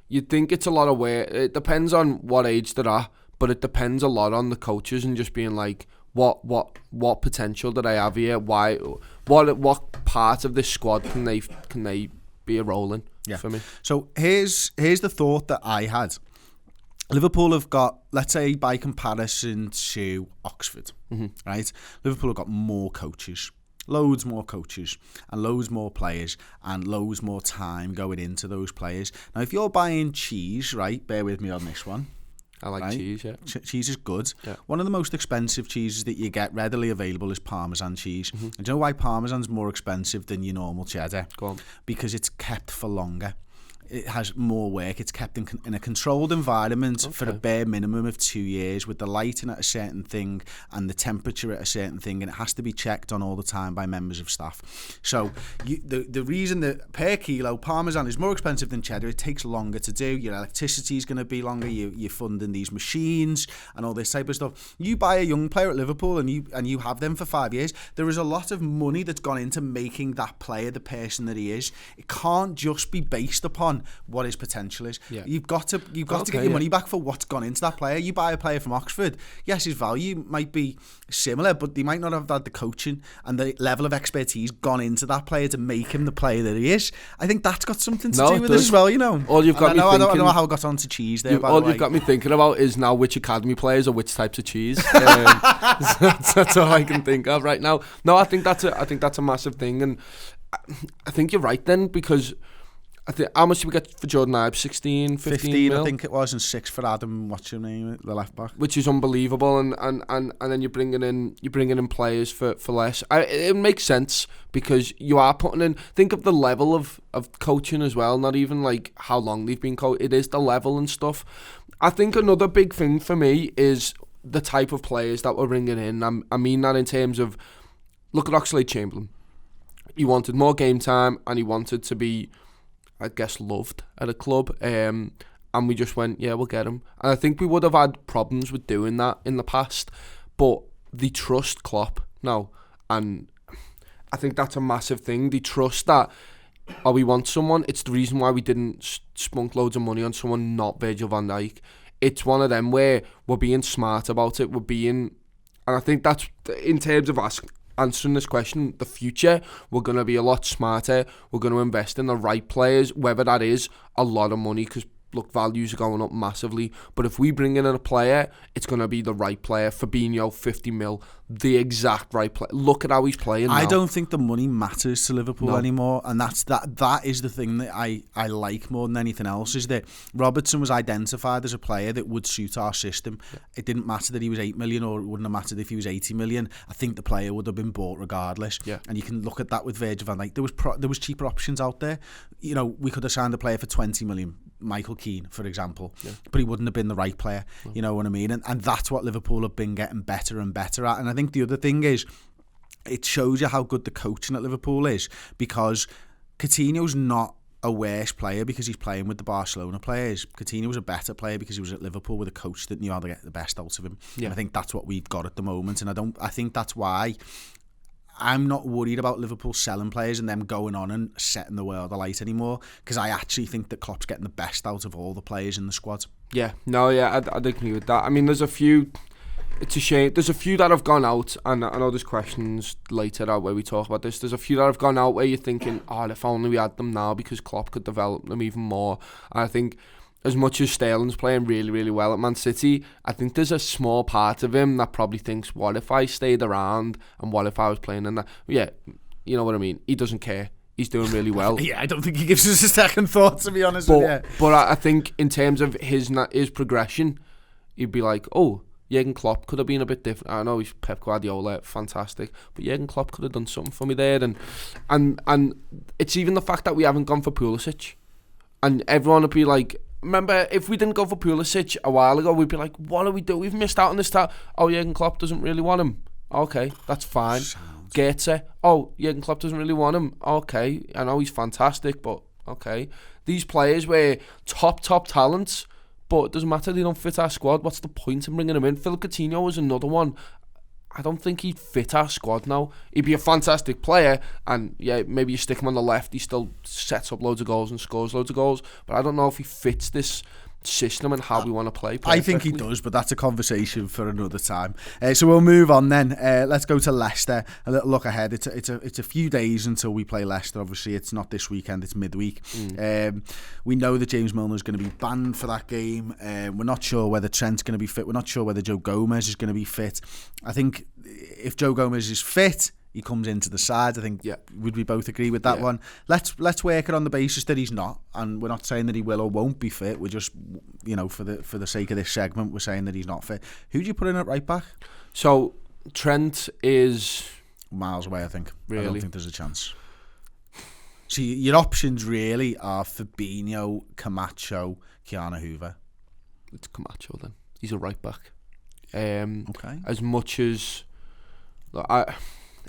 it's a lot of work. It depends on what age they're at, but it depends a lot on the coaches and just being like, what potential did I have here? Why? What part of this squad can they be a role in for me? So here's the thought that I had. Liverpool have got, let's say by comparison to Oxford, right? Liverpool have got more coaches. loads more coaches and loads more players and loads more time going into those players. Now, if you're buying cheese, right, bear with me on this one. I like cheese, yeah. Cheese is good. Yeah. One of the most expensive cheeses that you get readily available is Parmesan cheese. And do you know why Parmesan's more expensive than your normal cheddar? Go on. Because it's kept for longer. It has more work. It's kept in a controlled environment for a bare minimum of 2 years, with the lighting at a certain thing and the temperature at a certain thing, and it has to be checked on all the time by members of staff. So the reason that per kilo Parmesan is more expensive than cheddar, it takes longer to do. Your electricity is going to be longer. You're funding these machines and all this type of stuff. You buy a young player at Liverpool and you have them for 5 years. There is a lot of money that's gone into making that player the person that he is. It can't just be based upon what his potential is. Yeah. You've got to get your money back for what's gone into that player. You buy a player from Oxford, yes, his value might be similar, but they might not have had the coaching and the level of expertise gone into that player to make him the player that he is. I think that's got something to do with it as well, you know. All you've got I don't know how I got onto cheese there. All you've got me thinking about is now which academy players or which types of cheese. That's all I can think of right now. No, I think that's a massive thing, and I think you're right then, because I think, how much did we get for Jordan Ibe? 16, 15 mil? I think it was, and 6 for Adam, what's your name, the left back, which is unbelievable. And then you're bringing in players for less. It makes sense, because you are putting in. Think of the level of coaching as well. Not even like how long they've been coached. It is the level and stuff. I think another big thing for me is the type of players that we're bringing in. I mean that in terms of, look at Oxlade-Chamberlain. He wanted more game time, and he wanted to be, I guess, loved at a club, and we just went, yeah, we'll get him. And I think we would have had problems with doing that in the past, but they trust Klopp now, and I think that's a massive thing. They trust that, we want someone. It's the reason why we didn't spunk loads of money on someone not Virgil van Dijk. It's one of them where we're being smart about it. And I think that's, in terms of answering this question, the future, we're going to be a lot smarter. We're going to invest in the right players, whether that is a lot of money, because look, values are going up massively, but if we bring in a player, it's going to be the right player. Fabinho, 50 mil, the exact right player. Look at how he's playing now. I don't think the money matters to Liverpool anymore, and that is the thing that I like more than anything else, is that Robertson was identified as a player that would suit our system. Yeah. It didn't matter that he was 8 million, or it wouldn't have mattered if he was 80 million. I think the player would have been bought regardless. Yeah. And you can look at that with Virgil van Dijk. There was cheaper options out there. You know, we could have signed a player for 20 million, Michael Keane, for example, but he wouldn't have been the right player. No. You know what I mean? And that's what Liverpool have been getting better and better at. And I think the other thing is, it shows you how good the coaching at Liverpool is, because Coutinho's not a worse player because he's playing with the Barcelona players. Coutinho was a better player because he was at Liverpool with a coach that knew how to get the best out of him. Yeah. And I think that's what we've got at the moment. And I think that's why I'm not worried about Liverpool selling players and them going on and setting the world alight anymore, because I actually think that Klopp's getting the best out of all the players in the squad. I'd agree with that. I mean, there's a few, it's a shame, there's a few that have gone out, and I know there's questions later out where we talk about this. There's a few that have gone out where you're thinking, if only we had them now, because Klopp could develop them even more. And I think, as much as Sterling's playing really, really well at Man City, I think there's a small part of him that probably thinks, what if I stayed around, and what if I was playing in that? Yeah, you know what I mean? He doesn't care. He's doing really well. Yeah, I don't think he gives us a second thought, to be honest with you. But I think in terms of his progression, he'd be like, Jurgen Klopp could have been a bit different. I know he's Pep Guardiola, fantastic, but Jurgen Klopp could have done something for me there. And it's even the fact that we haven't gone for Pulisic. And everyone would be like, remember, if we didn't go for Pulisic a while ago, we'd be like, what do we do? We've missed out on this time. Jurgen Klopp doesn't really want him. Okay, that's fine. Goetze. Jurgen Klopp doesn't really want him. Okay, I know he's fantastic, but okay. These players were top talents, but it doesn't matter, they don't fit our squad. What's the point in bringing them in? Philippe Coutinho was another one. I don't think he'd fit our squad now. He'd be a fantastic player, and yeah, maybe you stick him on the left, he still sets up loads of goals and scores loads of goals, but I don't know if he fits this system and how we want to play perfectly. I think he does, but that's a conversation for another time. So we'll move on then. Let's go to Leicester. A little look ahead. It's a few days until we play Leicester. Obviously, it's not this weekend, it's midweek. We know that James Milner's going to be banned for that game. We're not sure whether Trent's going to be fit. We're not sure whether Joe Gomez is going to be fit. I think if Joe Gomez is fit, he comes into the side. I think Yeah. would we both agree with that one? Let's work it on the basis that he's not, and we're not saying that he will or won't be fit. We're just, for the sake of this segment, we're saying that he's not fit. Who do you put in at right back? So Trent is miles away, I think. Really? I don't think there's a chance. See, your options really are Fabinho, Camacho, Keanu Hoover. It's Camacho then. He's a right back. Okay. As much as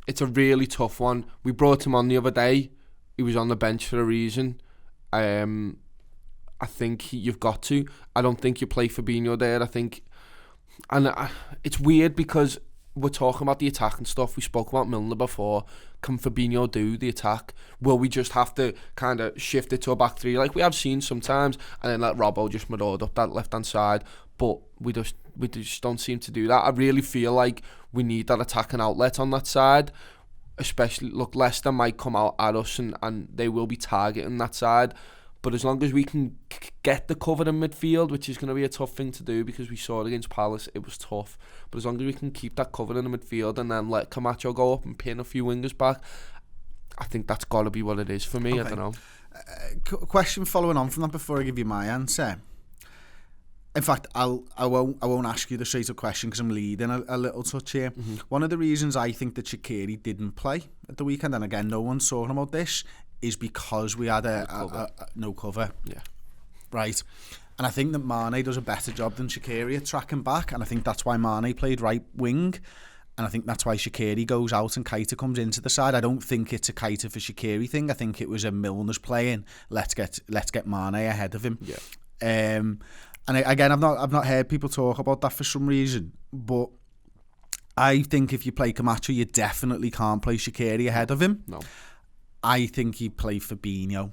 it's a really tough one. We brought him on the other day. He was on the bench for a reason. I think you've got to. I don't think you play Fabinho there. I think, and it's weird because we're talking about the attack and stuff. We spoke about Milner before. Can Fabinho do the attack? Will we just have to kind of shift it to a back three like we have seen sometimes, and then let Robbo just maraud up that left hand side? But we just don't seem to do that. I really feel like we need that attacking outlet on that side. Especially, look, Leicester might come out at us and they will be targeting that side. But as long as we can get the cover in midfield, which is going to be a tough thing to do because we saw it against Palace, it was tough. But as long as we can keep that cover in the midfield and then let Camacho go up and pin a few wingers back, I think that's got to be what it is for me. Okay. I don't know. Question following on from that before I give you my answer. In fact, I won't ask you the straight up question because I'm leading a little touch here. Mm-hmm. One of the reasons I think that Shaqiri didn't play at the weekend, and again, no one's talking about this, is because we had no cover. Yeah. Right. And I think that Mane does a better job than Shaqiri at tracking back, and I think that's why Mane played right wing, and I think that's why Shaqiri goes out and Keita comes into the side. I don't think it's a Keita for Shaqiri thing. I think it was a Milner's playing. Let's get Mane ahead of him. Yeah. And again, I've not heard people talk about that for some reason, but I think if you play Camacho, you definitely can't play Shaqiri ahead of him. No. I think you play Fabinho,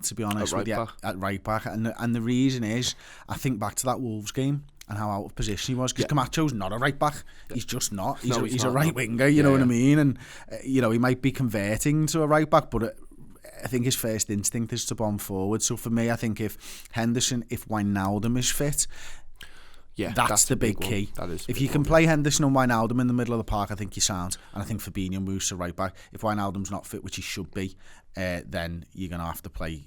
to be honest with you, at right back. And the reason is, I think back to that Wolves game and how out of position he was, because Camacho's not a right back. He's just not. He's a right winger, you know what I mean? And, he might be converting to a right back, but I think his first instinct is to bomb forward. So for me, I think if Wijnaldum is fit, that's the big key. That is if you can play Henderson and Wijnaldum in the middle of the park, I think you're sound. And I think Fabinho moves to right back. If Wijnaldum's not fit, which he should be, then you're going to have to play.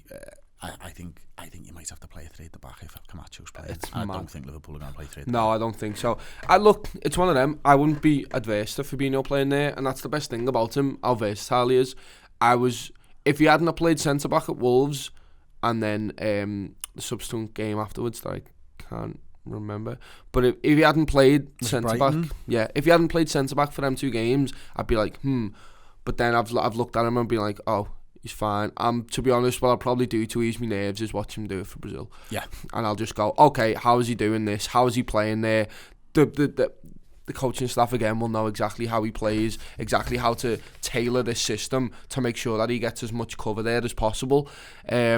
I think you might have to play a three at the back if Camacho's playing. I don't think Liverpool are going to play three at the back. No, I don't think so. Look, it's one of them. I wouldn't be adverse to Fabinho playing there, and that's the best thing about him, how versatile he is. If he hadn't played centre-back at Wolves, and then the subsequent game afterwards that I can't remember, but if he hadn't played centre-back, if he hadn't played centre-back for them 2 games, I'd be like, But then I've looked at him and been like, oh, he's fine. To be honest, what I'll probably do to ease my nerves is watch him do it for Brazil. Yeah. And I'll just go, okay, how is he doing this? How is he playing there? The coaching staff again will know exactly how he plays, exactly how to tailor this system to make sure that he gets as much cover there as possible. I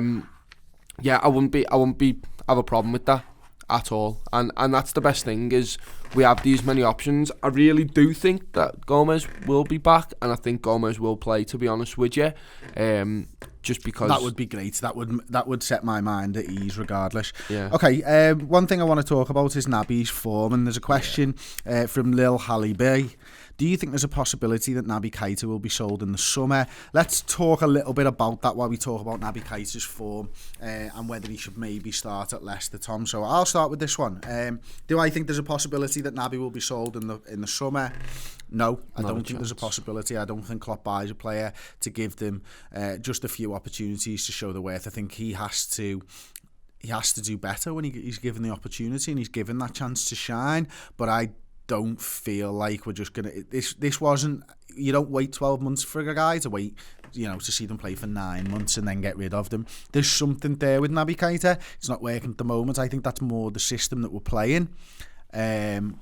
wouldn't have a problem with that at all. And that's the best thing, is we have these many options. I really do think that Gomez will be back, and I think Gomez will play, to be honest with you. Just because that would be great. That would set my mind at ease regardless. Yeah. Okay. One thing I want to talk about is Naby's form, and there's a question from Lil Halliby. Do you think there's a possibility that Naby Keita will be sold in the summer? Let's talk a little bit about that while we talk about Naby Keita's form and whether he should maybe start at Leicester, Tom. So I'll start with this one. Do I think there's a possibility that Naby will be sold in the summer? No, I don't think there's a possibility. I don't think Klopp buys a player to give them just a few opportunities to show their worth. I think he has to do better when he's given the opportunity and he's given that chance to shine. But I don't feel like we're just gonna. This wasn't. You don't wait 12 months for a guy to wait, to see them play for 9 months and then get rid of them. There's something there with Naby Keita. It's not working at the moment. I think that's more the system that we're playing, and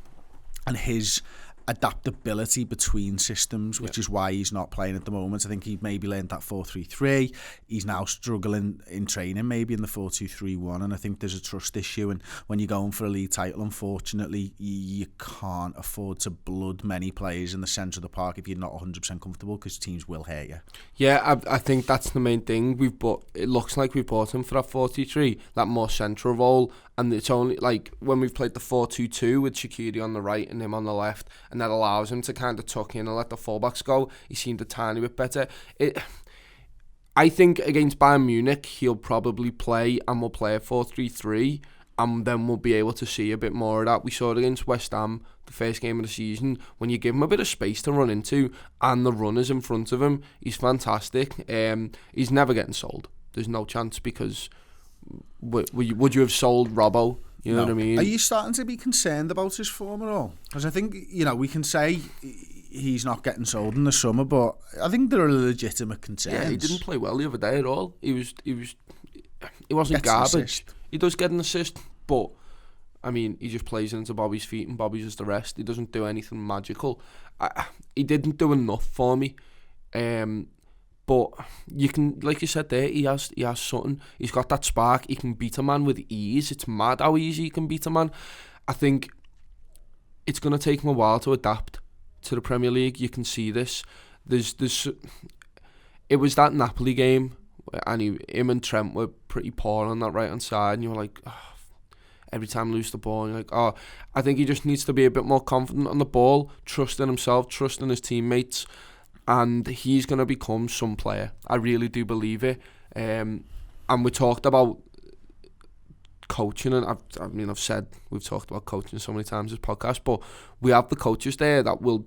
his adaptability between systems, which is why he's not playing at the moment. I think he maybe learned that 4-3-3. He's now struggling in training, maybe in the 4-2-3-1, and I think there's a trust issue. And when you're going for a league title, unfortunately, you can't afford to blood many players in the centre of the park if you're not 100% comfortable, because teams will hurt you. Yeah, I think that's the main thing. It looks like we've bought him for that 4-3-3, that more central role, And it's only like when we've played the 4-2-2 with Shaqiri on the right and him on the left, and that allows him to kind of tuck in and let the fullbacks go. He seemed a tiny bit better. I think against Bayern Munich, he'll probably play and we'll play a 4-3-3, and then we'll be able to see a bit more of that. We saw it against West Ham, the first game of the season, when you give him a bit of space to run into and the runners in front of him, he's fantastic. He's never getting sold. There's no chance, because would you have sold Robbo? You know what I mean? Are you starting to be concerned about his form at all? Because I think, we can say he's not getting sold in the summer, but I think there are legitimate concerns. Yeah, he didn't play well the other day at all. He wasn't garbage. He does get an assist, but I mean, he just plays into Bobby's feet and Bobby's just the rest. He doesn't do anything magical. He didn't do enough for me. But you can, like you said there, he has something. He's got that spark. He can beat a man with ease. It's mad how easy he can beat a man. I think it's going to take him a while to adapt to the Premier League. You can see this. It was that Napoli game, and him and Trent were pretty poor on that right hand side, and you were like, every time lose the ball, and you're like, I think he just needs to be a bit more confident on the ball, trusting himself, trusting his teammates, and he's going to become some player. I really do believe it. And we talked about coaching, and I've said we've talked about coaching so many times in this podcast, but we have the coaches there that will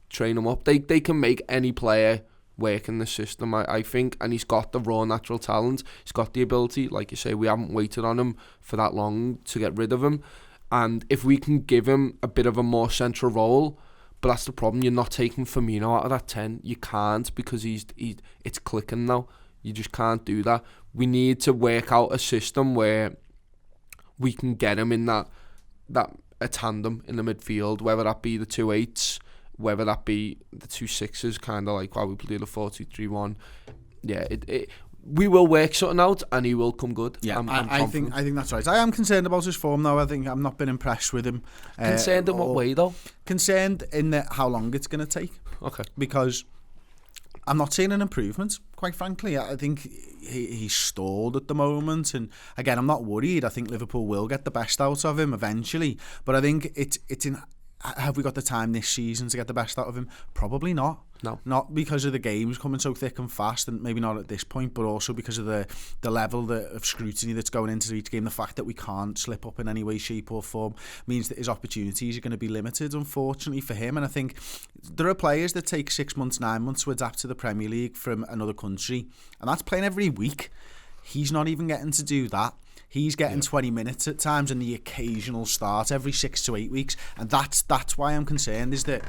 train him up. They can make any player work in the system, I think, and he's got the raw natural talent. He's got the ability. Like you say, we haven't waited on him for that long to get rid of him, and if we can give him a bit of a more central role, but that's the problem, you're not taking Firmino out of that 10. You can't, because it's clicking now. You just can't do that. We need to work out a system where we can get him in that a tandem in the midfield, whether that be the 2-8s, whether that be the 2-6s, kind of like why we play the 4-2-3-1. Yeah, we will work something out, and he will come good. Yeah, I think that's right. I am concerned about his form though. I think I've not been impressed with him. Concerned in what way though? Concerned in how long it's going to take. Okay. Because I'm not seeing an improvement, quite frankly. I think he's stalled at the moment, and again, I'm not worried. I think Liverpool will get the best out of him eventually, but I think it's in. Have we got the time this season to get the best out of him? Probably not. No. Not because of the games coming so thick and fast, and maybe not at this point, but also because of the level of scrutiny that's going into each game. The fact that we can't slip up in any way, shape or form means that his opportunities are going to be limited, unfortunately, for him. And I think there are players that take 6 months, 9 months to adapt to the Premier League from another country, and that's playing every week. He's not even getting to do that. He's getting 20 minutes at times and the occasional start every 6 to 8 weeks. And that's why I'm concerned, is that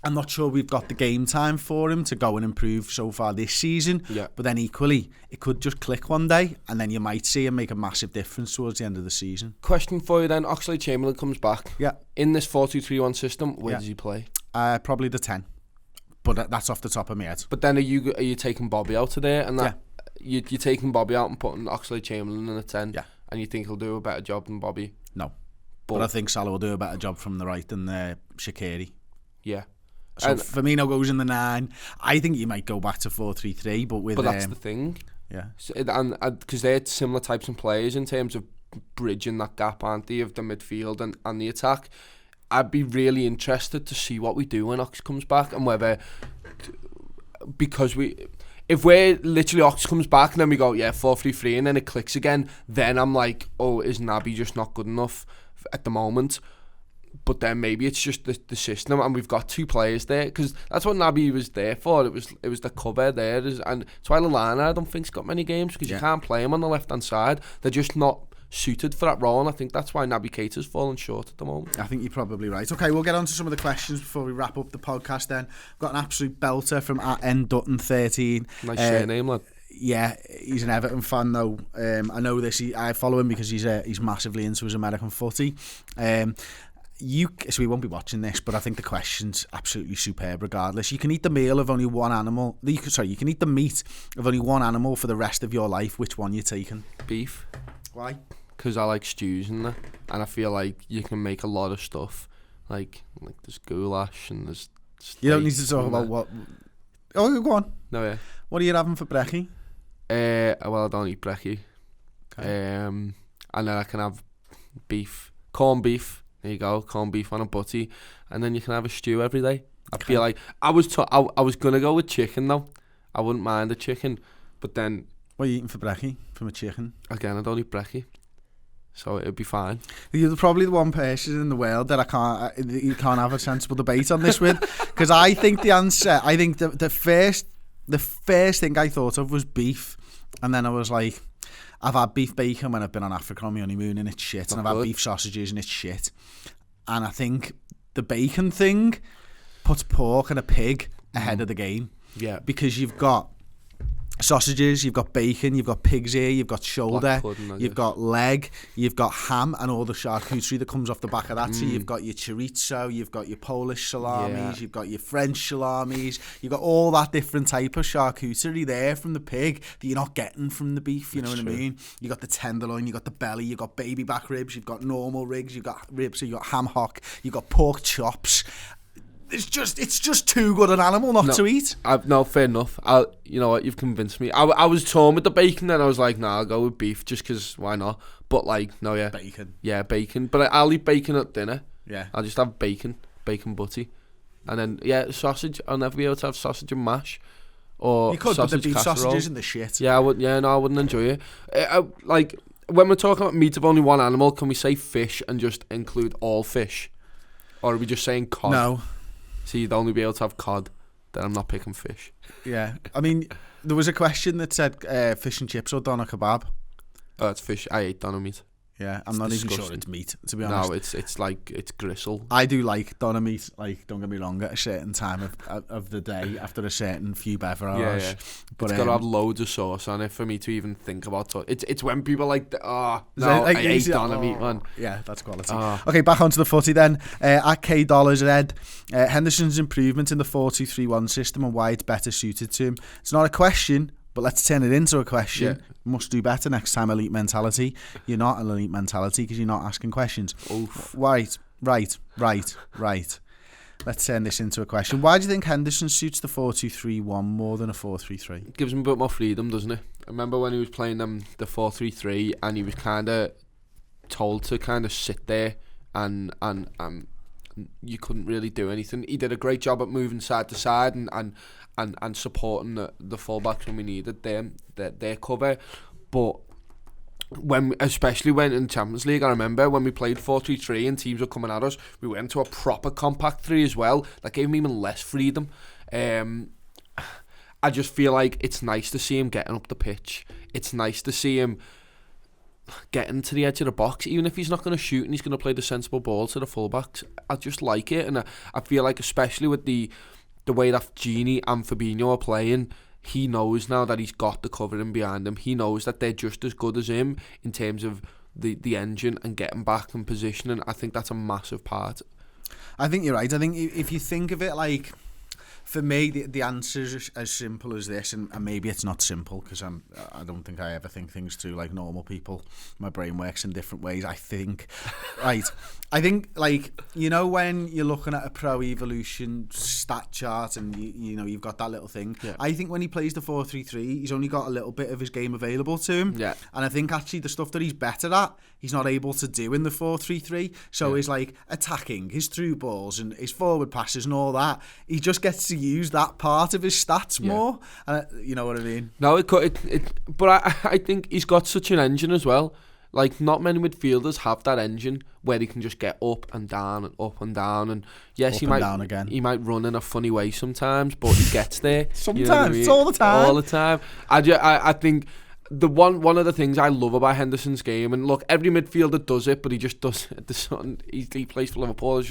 I'm not sure we've got the game time for him to go and improve so far this season. Yeah. But then equally, it could just click one day and then you might see him make a massive difference towards the end of the season. Question for you then. Oxlade-Chamberlain comes back. Yeah. In this 4-2-3-1 system, where does he play? Probably the 10. But that's off the top of my head. But then are you taking Bobby out of there? And that, you're taking Bobby out and putting Oxlade-Chamberlain in a 10, and you think he'll do a better job than Bobby? No, but I think Salah will do a better job from the right than Shaqiri. Yeah. So Firmino goes in the 9. I think he might go back to 4-3-3, but that's the thing. Yeah. So, and because they're similar types of players in terms of bridging that gap, aren't they, of the midfield and the attack. I'd be really interested to see what we do when Ox comes back, and whether, because if we're literally Ox comes back and then we go 4-3-3 and then it clicks again, then I'm like, is Naby just not good enough at the moment? But then maybe it's just the system, and we've got 2 players there, because that's what Naby was there for. It was the cover there, and that's why Lallana I don't think's got many games, because you can't play him on the left hand side. They're just not suited for that role, and I think that's why Naby Keita's fallen short at the moment. I think you're probably right. Okay, we'll get on to some of the questions before we wrap up the podcast then. We've got an absolute belter from @ndutton13. Nice surname, lad. Yeah, he's an Everton fan though. I know this. I follow him because he's massively into his American footy. So we won't be watching this, but I think the question's absolutely superb regardless. You can eat the meal of only one animal. You can eat the meat of only one animal for the rest of your life. Which one you taking? Beef. Why? Because I like stews and that, and I feel like you can make a lot of stuff. Like there's goulash and there's steak. You don't need to talk about what. Oh, go on. No, yeah. What are you having for brekkie? Well, I don't eat brekkie. Okay. and then I can have corned beef. There you go, corned beef on a butty, and then you can have a stew every day. I feel like I was gonna go with chicken though. I wouldn't mind a chicken, but then what are you eating for brekkie from a chicken? Again, I don't eat brekkie, so it'd be fine. You're probably the one person in the world that you can't have a sensible debate on this with, because I think the answer. I think the first thing I thought of was beef, and then I was like, I've had beef bacon when I've been on Africa on my honeymoon and it's shit, and I've had beef sausages and it's shit, and I think the bacon thing puts pork and a pig ahead of the game. Yeah, because you've got sausages, you've got bacon, you've got pig's ear, you've got shoulder, you've got leg, you've got ham and all the charcuterie that comes off the back of that. So you've got your chorizo, you've got your Polish salamis, you've got your French salamis, you've got all that different type of charcuterie there from the pig that you're not getting from the beef, you know what I mean? You got the tenderloin, you got the belly, you got baby back ribs, you've got normal ribs, you've got ribs, you've got ham hock, you've got pork chops. It's just too good an animal not to eat. No, fair enough. You know what, you've convinced me. I was torn with the bacon, then I was like, nah, I'll go with beef just because why not? But like, no, yeah. Bacon. Yeah, bacon. But I'll eat bacon at dinner. Yeah. I'll just have bacon butty. And then, yeah, sausage. I'll never be able to have sausage and mash. Or you could, sausage but the beef casserole. sausages and the shit. Yeah, I wouldn't enjoy it. Like, when we're talking about meat of only one animal, can we say fish and just include all fish? Or are we just saying cod? No. So you'd only be able to have cod, then I'm not picking fish. Yeah. I mean, there was a question that said fish and chips or doner kebab. Oh, it's fish. I ate doner meat. Yeah, I'm not disgusting. even sure it's meat, to be honest. No, it's like, it's gristle. I do like doner meat, like, don't get me wrong, at a certain time of the day, after a certain few beverage hours. Yeah. But it's got to have loads of sauce on it for me to even think about it. It's when people like, I hate doner meat, man. Yeah, that's quality. Okay, back onto the footy then. At K Dollars Red, Henderson's improvement in the 4-2-3-1 system and why it's better suited to him. It's not a question, but let's turn it into a question. Yeah. Must do better next time, elite mentality. You're not an elite mentality because you're not asking questions. Oof. Right. Let's turn this into a question. Why do you think Henderson suits the 4-2-3-1 more than a 4-3-3? It gives him a bit more freedom, doesn't it? I remember when he was playing the 4-3-3 and he was kind of told to kind of sit there and you couldn't really do anything. He did a great job at moving side to side and supporting the fullbacks when we needed their cover. But especially when in Champions League, I remember when we played 4-3-3 and teams were coming at us, we went to a proper compact 3 as well. That gave him even less freedom. I just feel like it's nice to see him getting up the pitch. It's nice to see him getting to the edge of the box, even if he's not going to shoot and he's going to play the sensible ball to the fullbacks. I just like it, and I feel like especially with the way that Gini and Fabinho are playing, he knows now that he's got the covering behind him. He knows that they're just as good as him in terms of the engine and getting back in position, and I think that's a massive part. I think you're right. I think if you think of it like, for me, the answer is as simple as this, and maybe it's not simple because I don't think I ever think things through like normal people. My brain works in different ways, I think. Right. I think, like, you know, when you're looking at a Pro Evolution stat chart and you know you've got that little thing. Yeah. I think when he plays the 4-3-3, he's only got a little bit of his game available to him. Yeah. And I think actually the stuff that he's better at, he's not able to do in the 4-3-3. So his like attacking, his through balls and his forward passes and all that, he just gets to use that part of his stats more. You know what I mean? No, but I think he's got such an engine as well. Like, not many midfielders have that engine where he can just get up and down and up and down. And yes, he might run in a funny way sometimes, but he gets there. Sometimes, you know what I mean? It's all the time. All the time. I think the one of the things I love about Henderson's game, and look, every midfielder does it, but he just does it. He plays for Liverpool.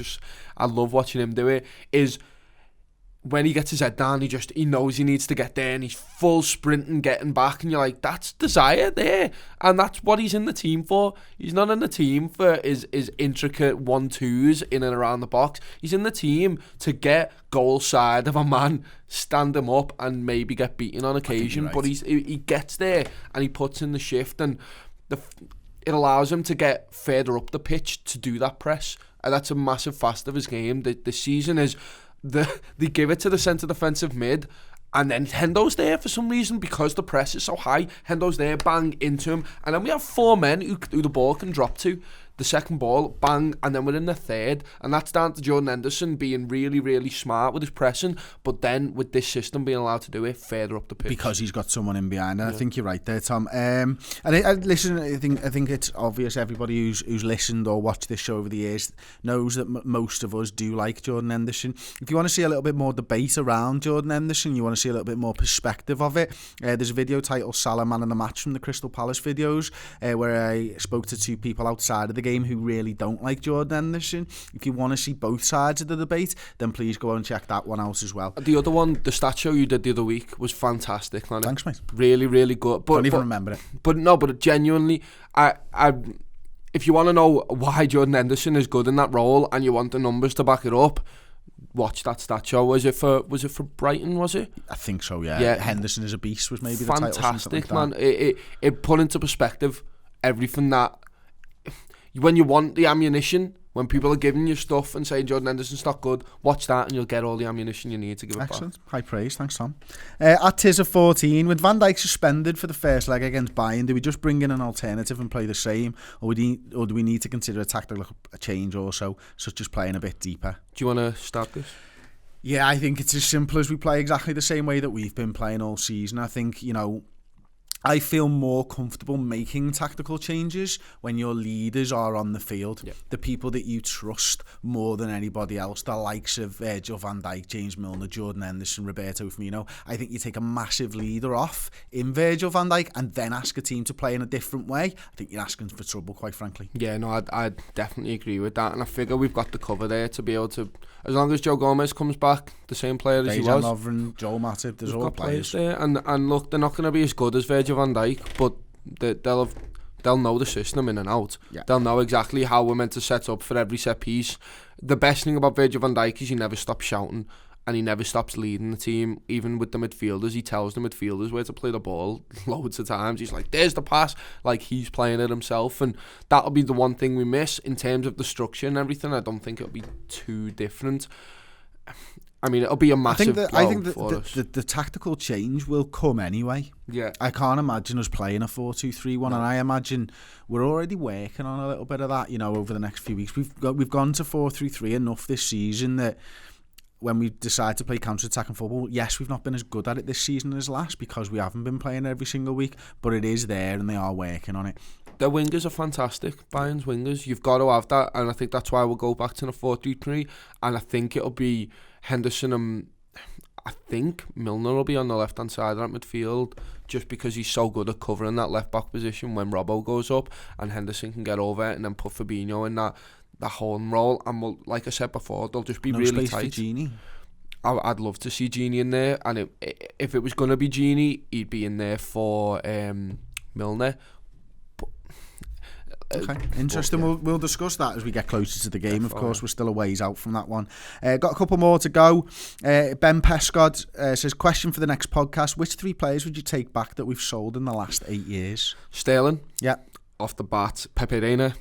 I love watching him do it. Is when he gets his head down, he knows he needs to get there, and he's full sprinting, getting back, and you're like, that's desire there, and that's what he's in the team for. He's not in the team for his intricate 1-2s in and around the box. He's in the team to get goal side of a man, stand him up, and maybe get beaten on occasion. Right. But he gets there, and he puts in the shift, and it allows him to get further up the pitch to do that press, and that's a massive facet of his game. The season is. They give it to the centre defensive mid, And then Hendo's there for some reason because the press is so high. Hendo's there, bang, into him. And then we have 4 men who the ball can drop to. The second ball, bang, and then we're in the third. And that's down to Jordan Henderson being really, really smart with his pressing. But then with this system being allowed to do it further up the pitch. Because he's got someone in behind. And I think you're right there, Tom. And listen, I think it's obvious everybody who's listened or watched this show over the years knows that most of us do like Jordan Henderson. If you want to see a little bit more debate around Jordan Henderson, you want to see a little bit more perspective of it, there's a video titled Salah Man of the Match from the Crystal Palace videos where I spoke to 2 people outside of the game who really don't like Jordan Henderson. If you want to see both sides of the debate, then please go and check that one out as well. The other one, the stat show you did the other week, was fantastic, man. Thanks, mate. Really, really good. But, don't even remember it. But genuinely, if you want to know why Jordan Henderson is good in that role and you want the numbers to back it up, watch that stat show. Was it for Brighton, was it? I think so, yeah. Henderson is a beast was maybe the title. Fantastic, man. It put into perspective everything that... When you want the ammunition, when people are giving you stuff and saying Jordan Henderson's not good, watch that and you'll get all the ammunition you need to give it Excellent. back. High praise, thanks Tom. At Tizza14, with Van Dijk suspended for the first leg against Bayern, do we just bring in an alternative and play the same, or do we need to consider a tactical change also, such as playing a bit deeper? Do you want to start this? Yeah, I think it's as simple as we play exactly the same way that we've been playing all season. I think, I feel more comfortable making tactical changes when your leaders are on the field. Yep. The people that you trust more than anybody else, the likes of Virgil van Dijk, James Milner, Jordan Henderson, Roberto Firmino. I think you take a massive leader off in Virgil van Dijk and then ask a team to play in a different way. I think you're asking for trouble, quite frankly. Yeah, no, I definitely agree with that. And I figure we've got the cover there to be able to... As long as Joe Gomez comes back, the same player as he was. Dejan Lovren, Joel Matip, there's all players there. And look, they're not going to be as good as Virgil van Dijk, but they'll know the system in and out. Yeah. They'll know exactly how we're meant to set up for every set piece. The best thing about Virgil van Dijk is he never stops shouting and he never stops leading the team. Even with the midfielders, he tells the midfielders where to play the ball loads of times. He's like, there's the pass, like he's playing it himself. And that'll be the one thing we miss in terms of the structure and everything. I don't think it'll be too different. I mean, it'll be a massive blow for us. The tactical change will come anyway. Yeah. I can't imagine us playing a 4-2-3-1, and I imagine we're already working on a little bit of that, over the next few weeks. We've gone to 4-3-3 enough this season that when we decide to play counter-attacking football, yes, we've not been as good at it this season as last because we haven't been playing every single week, but it is there and they are working on it. Their wingers are fantastic, Bayern's wingers. You've got to have that, and I think that's why we'll go back to the 4-3-3, and I think it'll be Henderson and I think Milner will be on the left-hand side of that midfield just because he's so good at covering that left-back position when Robbo goes up, and Henderson can get over it and then put Fabinho in that home role, and we'll, like I said before, they'll just be really tight. For Genie. I'd love to see Genie in there, and if it was going to be Genie, he'd be in there for Milner. Okay, interesting. Yeah. We'll discuss that as we get closer to the game. Of course, we're still a ways out from that one. Got a couple more to go. Ben Pescod says, question for the next podcast. Which 3 players would you take back that we've sold in the last 8 years? Sterling. Yeah. Off the bat. Pepe Reina.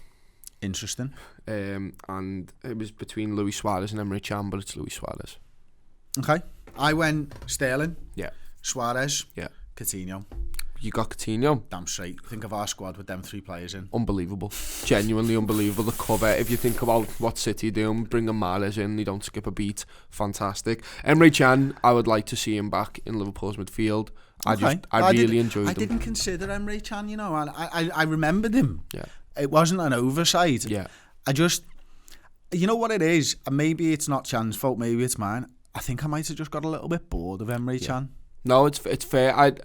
Interesting. And it was between Luis Suarez and Emre Can, but it's Luis Suarez. Okay. I went Sterling. Yeah. Suarez. Yeah. Coutinho. You got Coutinho. Damn straight. Think of our squad with them 3 players in. Unbelievable. Genuinely unbelievable. The cover. If you think about what City are doing, bringing Mahrez in, they don't skip a beat. Fantastic. Emre Can, I would like to see him back in Liverpool's midfield. I really enjoyed him. I didn't consider Emre Can, and I remembered him. Yeah. It wasn't an oversight. Yeah. I just, you know what it is? And maybe it's not Chan's fault, maybe it's mine. I think I might have just got a little bit bored of Emre Can. No, it's fair.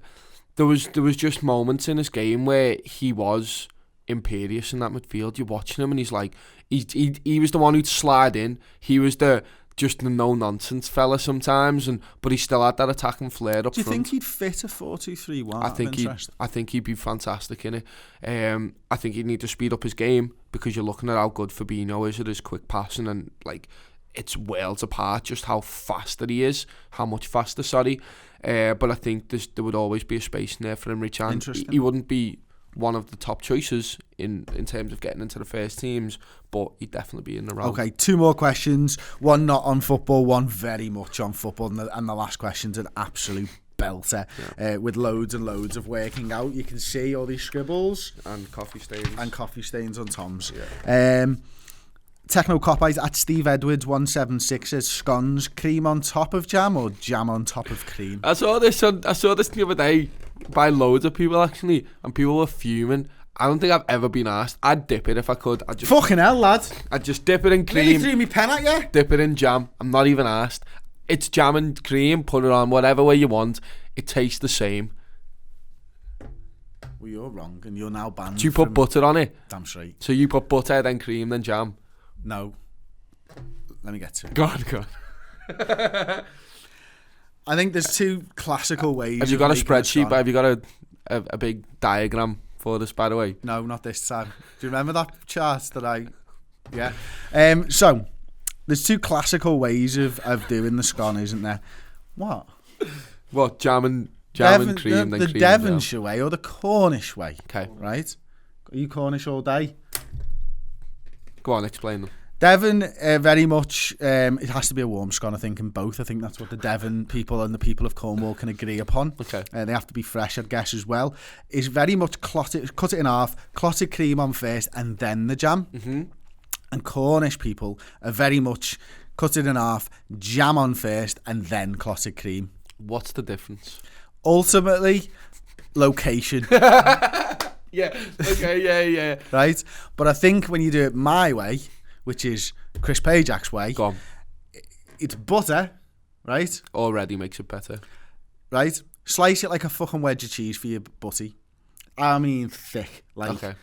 There was just moments in his game where he was imperious in that midfield. You're watching him and he's like, he was the one who'd slide in. He was just the no-nonsense fella sometimes, but he still had that attacking flair up front. Do you think he'd fit a 4-2-3-1? I think he'd be fantastic in it. I think he'd need to speed up his game because you're looking at how good Fabinho is at his quick passing, and like it's worlds apart just how fast that he is, how much faster, sorry. But I think there would always be a space in there for Emre Can. He wouldn't be one of the top choices in terms of getting into the first teams, but he'd definitely be in the round. Okay, 2 more questions. One not on football, one very much on football, and the last question's an absolute belter, with loads and loads of working out. You can see all these scribbles And coffee stains. On Tom's. Techno Copite at Steve Edwards 176 says scones, cream on top of jam or jam on top of cream? I saw this the other day by loads of people actually, and people were fuming. I don't think I've ever been asked. I'd dip it if I could. Fucking hell, lad. I'd just dip it in cream. Nearly threw me pen at you. Dip it in jam. I'm not even asked. It's jam and cream. Put it on whatever way you want. It tastes the same. Well, you're wrong, and you're now banned. Do you put butter on it? Damn straight. So you put butter, then cream, then jam? No. Let me get to it. Go on. I think there's 2 classical ways. Have you got a spreadsheet? Have you got a big diagram for this, by the way? No, not this time. Do you remember that chart that I... Yeah. So, there's 2 classical ways of doing the scone, isn't there? What? What, jam and cream, then the cream Devonshire way or the Cornish way. Okay. Right? Are you Cornish all day? Go on, explain them. Devon, very much, it has to be a warm scone, I think, in both. I think that's what the Devon people and the people of Cornwall can agree upon. Okay. They have to be fresh, I'd guess, as well. It's very much cut it in half, clotted cream on first, and then the jam. Mm-hmm. And Cornish people are very much cut it in half, jam on first, and then clotted cream. What's the difference? Ultimately, location. Yeah, okay, yeah. Right? But I think when you do it my way, which is Chris Pajak's way, Go on. It's butter, right? Already makes it better. Right? Slice it like a fucking wedge of cheese for your butty. I mean thick. Like a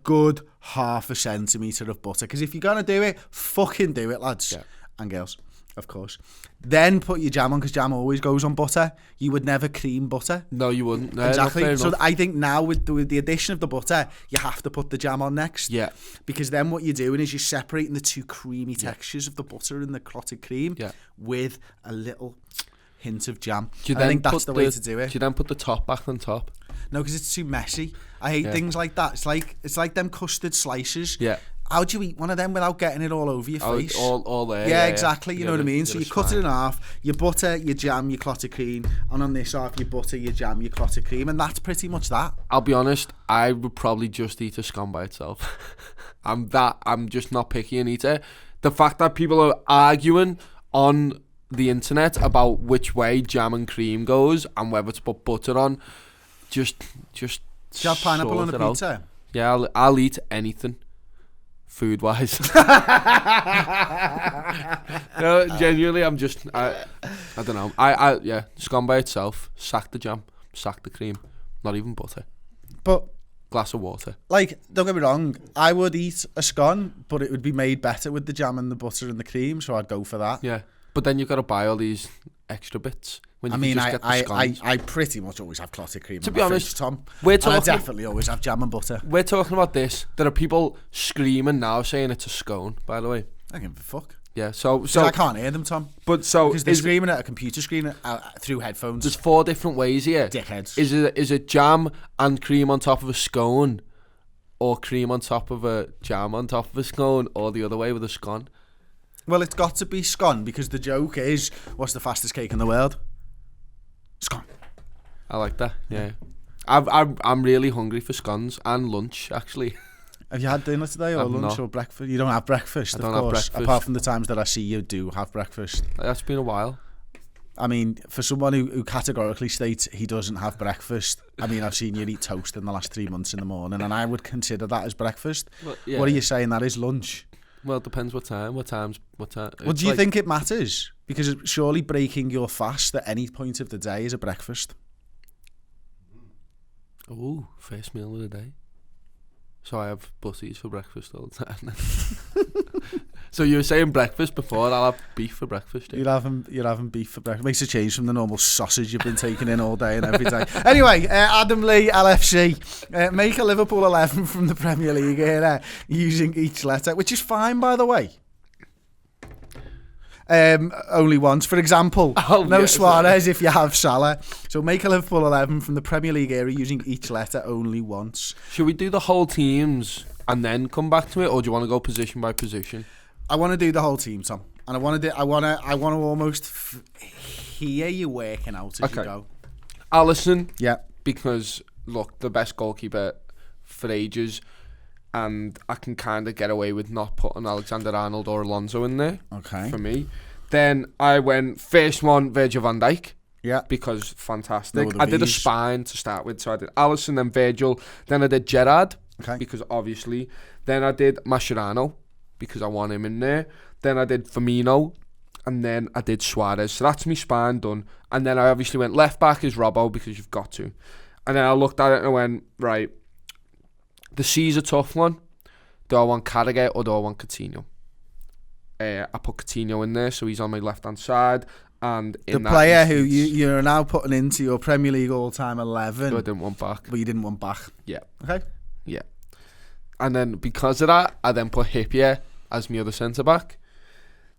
good 1/2 centimetre of butter. Because if you're going to do it, fucking do it, lads. Yeah. And girls, of course. Then put your jam on, because jam always goes on butter. You would never cream butter. No, you wouldn't. No, exactly. So I think now with the addition of the butter, you have to put the jam on next. Yeah. Because then what you're doing is you're separating the 2 creamy textures of the butter and the clotted cream with a little hint of jam. I think that's the way to do it. Do you then put the top back on top? No, because it's too messy. I hate things like that. It's like them custard slices. Yeah. How do you eat one of them without getting it all over your face? All there. Yeah, exactly. You know what I mean? So you cut it in half, you butter, you jam, you clotted cream, and on this half you butter, you jam, you clotted cream, and that's pretty much that. I'll be honest, I would probably just eat a scone by itself. I'm just not picky and eat it. The fact that people are arguing on the internet about which way jam and cream goes and whether to put butter on, just Do you have pineapple on a pizza? Out. Yeah, I'll eat anything. Food wise. No, genuinely, I don't know. I scone by itself, sack the jam, sack the cream, not even butter. But glass of water. Like, don't get me wrong, I would eat a scone, but it would be made better with the jam and the butter and the cream, so I'd go for that. Yeah. But then you've got to buy all these extra bits. When you I pretty much always have clotted cream. To be honest, Tom, I definitely always have jam and butter. We're talking about this. There are people screaming now saying it's a scone, by the way. I don't give a fuck. Yeah, so I can't hear them, Tom. But so because they're screaming at a computer screen through headphones. There's 4 different ways here. Dickheads. Is it jam and cream on top of a scone, or cream on top of a jam on top of a scone, or the other way with a scone? Well, it's got to be scone, because the joke is, what's the fastest cake in the world? Scone. I like that. Yeah. I'm really hungry for scones and lunch, actually. Have you had dinner today, or lunch, or breakfast? You don't have breakfast, of course. Have breakfast. Apart from the times that I see you do have breakfast. That's been a while. I mean, for someone who categorically states he doesn't have breakfast, I mean, I've seen you eat toast in the last 3 months in the morning, and I would consider that as breakfast. Well, yeah. What are you saying that is lunch? Well, it depends what time. What time? Well, do you think it matters? Because surely breaking your fast at any point of the day is a breakfast. Oh, first meal of the day. So I have butties for breakfast all the time. So you were saying breakfast before. I'll have beef for breakfast. Yeah. You're having beef for breakfast. Makes a change from the normal sausage you've been taking in all day and every day. Anyway, Adam Lee, LFC, make a Liverpool 11 from the Premier League era using each letter, which is fine, by the way. only once. For example, no yeah, Suarez if you have Salah. So make a Liverpool 11 from the Premier League era using each letter only once. Should we do the whole teams and then come back to it, or do you want to go position by position? I want to do the whole team, Tom, and I want to almost hear you working out as you go. Alisson, Yeah. because look, the best goalkeeper for ages, and I can kind of get away with not putting Alexander-Arnold or Alonso in there. Okay. For me. Then I went first one Virgil van Dijk. Yeah. Because fantastic. No, I did a V's. spine to start with, so I did Alisson, then Virgil, then I did Gerrard. Okay. Because obviously, then I did Mascherano because I want him in there. Then I did Firmino, and then I did Suarez. So that's me spine done. And then I obviously went left back is Robbo because you've got to. And then I looked at it and I went, right, the C's a tough one. Do I want Carragher or do I want Coutinho? I put Coutinho in there, so he's on my left hand side. And in the player that who instance, you're now putting into your Premier League all-time 11, who I didn't want back. but you didn't want back. Yeah. Okay. Yeah. And then because of that, I then put Hippier as my other centre back.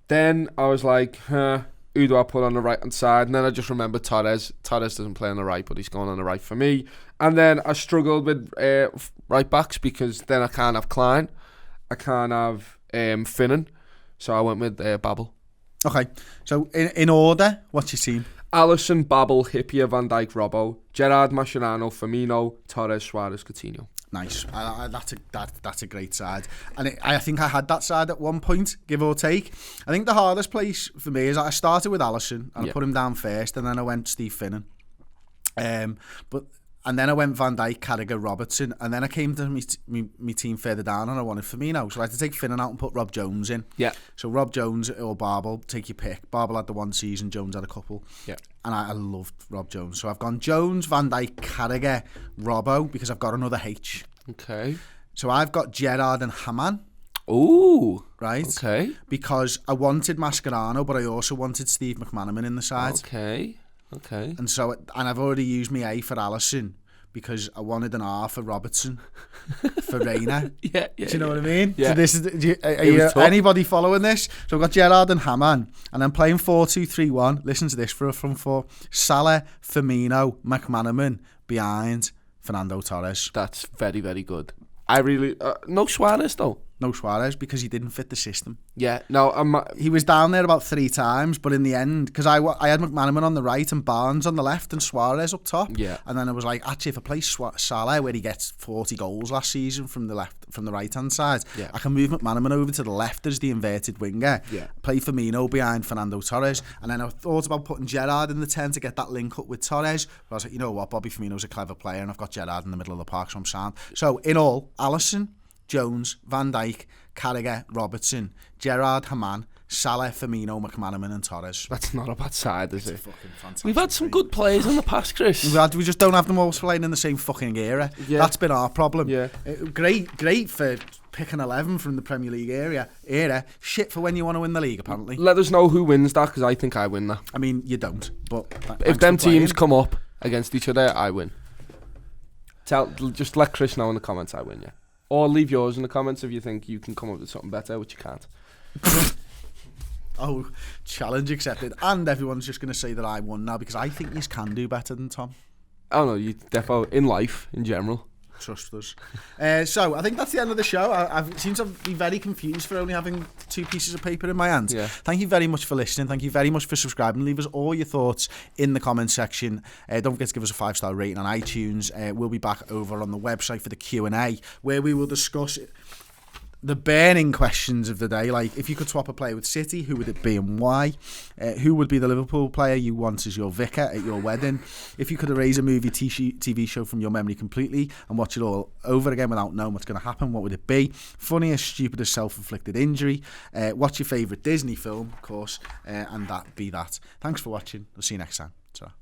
Then I was like, who do I put on the right hand side? And then I just remembered Torres. Torres doesn't play on the right, but he's going on the right for me. And then I struggled with right backs because then I can't have Klein, I can't have Finnan, so I went with Babel. Okay. So in order, what's your team? Alisson, Babel, Hippier, Van Dijk, Robbo, Gerrard, Mascherano, Firmino, Torres, Suarez, Coutinho. Nice. That's a great side, and I think I had that side at one point, give or take. I think the hardest place for me is I started with Alisson and I put him down first, and then I went Steve Finnan, and then I went Van Dijk, Carragher, Robertson, and then I came to me team further down and I wanted Firmino, so I had to take Finnan out and put Rob Jones in. Yeah. So Rob Jones or Babel, take your pick. Babel had the one season, Jones had a couple. Yeah. And I loved Rob Jones. So I've gone Jones, Van Dijk, Carragher, Robbo, because I've got another H. Okay. So I've got Gerrard and Hamann. Ooh. Right? Okay. Because I wanted Mascherano, but I also wanted Steve McManaman in the side. Okay. Okay. And I've already used my A for Alisson because I wanted an R for Robertson for Reina. Yeah. Do you know what I mean? Yeah. So this is anybody following this? So I've got Gerrard and Hamann, and I'm playing 4-2-3-1. Listen to this for a front four: Salah, Firmino, McManaman behind Fernando Torres. That's very, very good. I really no Suarez though. No Suarez because he didn't fit the system. Yeah, no, He was down there about 3 times, but in the end, because I had McManaman on the right and Barnes on the left and Suarez up top. Yeah. And then I was like, actually, if I play Salah where he gets 40 goals last season from the right hand side, Yeah. I can move McManaman over to the left as the inverted winger. Yeah. Play Firmino behind Fernando Torres, and then I thought about putting Gerrard in the 10 to get that link up with Torres. But I was like, you know what, Bobby Firmino's a clever player, and I've got Gerrard in the middle of the park, so I'm sound. So in all, Alisson, Jones, Van Dijk, Carragher, Robertson, Gerrard, Hamann, Salah, Firmino, McManaman and Torres. that's not a bad side, is It's a it? fucking fantastic We've had some team. good players in the past, Chris. We just don't have them all playing in the same fucking era. Yeah. That's been our problem. Yeah. Great for picking 11 from the Premier League era. Shit for when you want to win the league, apparently. Let us know who wins that, because I think I win that. I mean, you don't, but If them teams come up against each other, I win. Just let Chris know in the comments I win, yeah. Or leave yours in the comments if you think you can come up with something better, which you can't. Oh, challenge accepted. And everyone's just going to say that I won now because I think you can do better than Tom. Oh no, you definitely in life in general. Trust us. So I think that's the end of the show. I've seem to be very confused for only having 2 pieces of paper in my hand. Yeah. Thank you very much for listening. Thank you very much for subscribing. Leave us all your thoughts in the comment section. Don't forget to give us a 5-star rating on iTunes. We'll be back over on the website for the Q&A where we will discuss the burning questions of the day, like if you could swap a player with City, who would it be and why? Who would be the Liverpool player you want as your vicar at your wedding? If you could erase a movie, TV show from your memory completely and watch it all over again without knowing what's going to happen, what would it be? Funniest, stupidest, self-inflicted injury? What's your favourite Disney film, of course? And that be that. Thanks for watching. I'll see you next time. Ta-ra.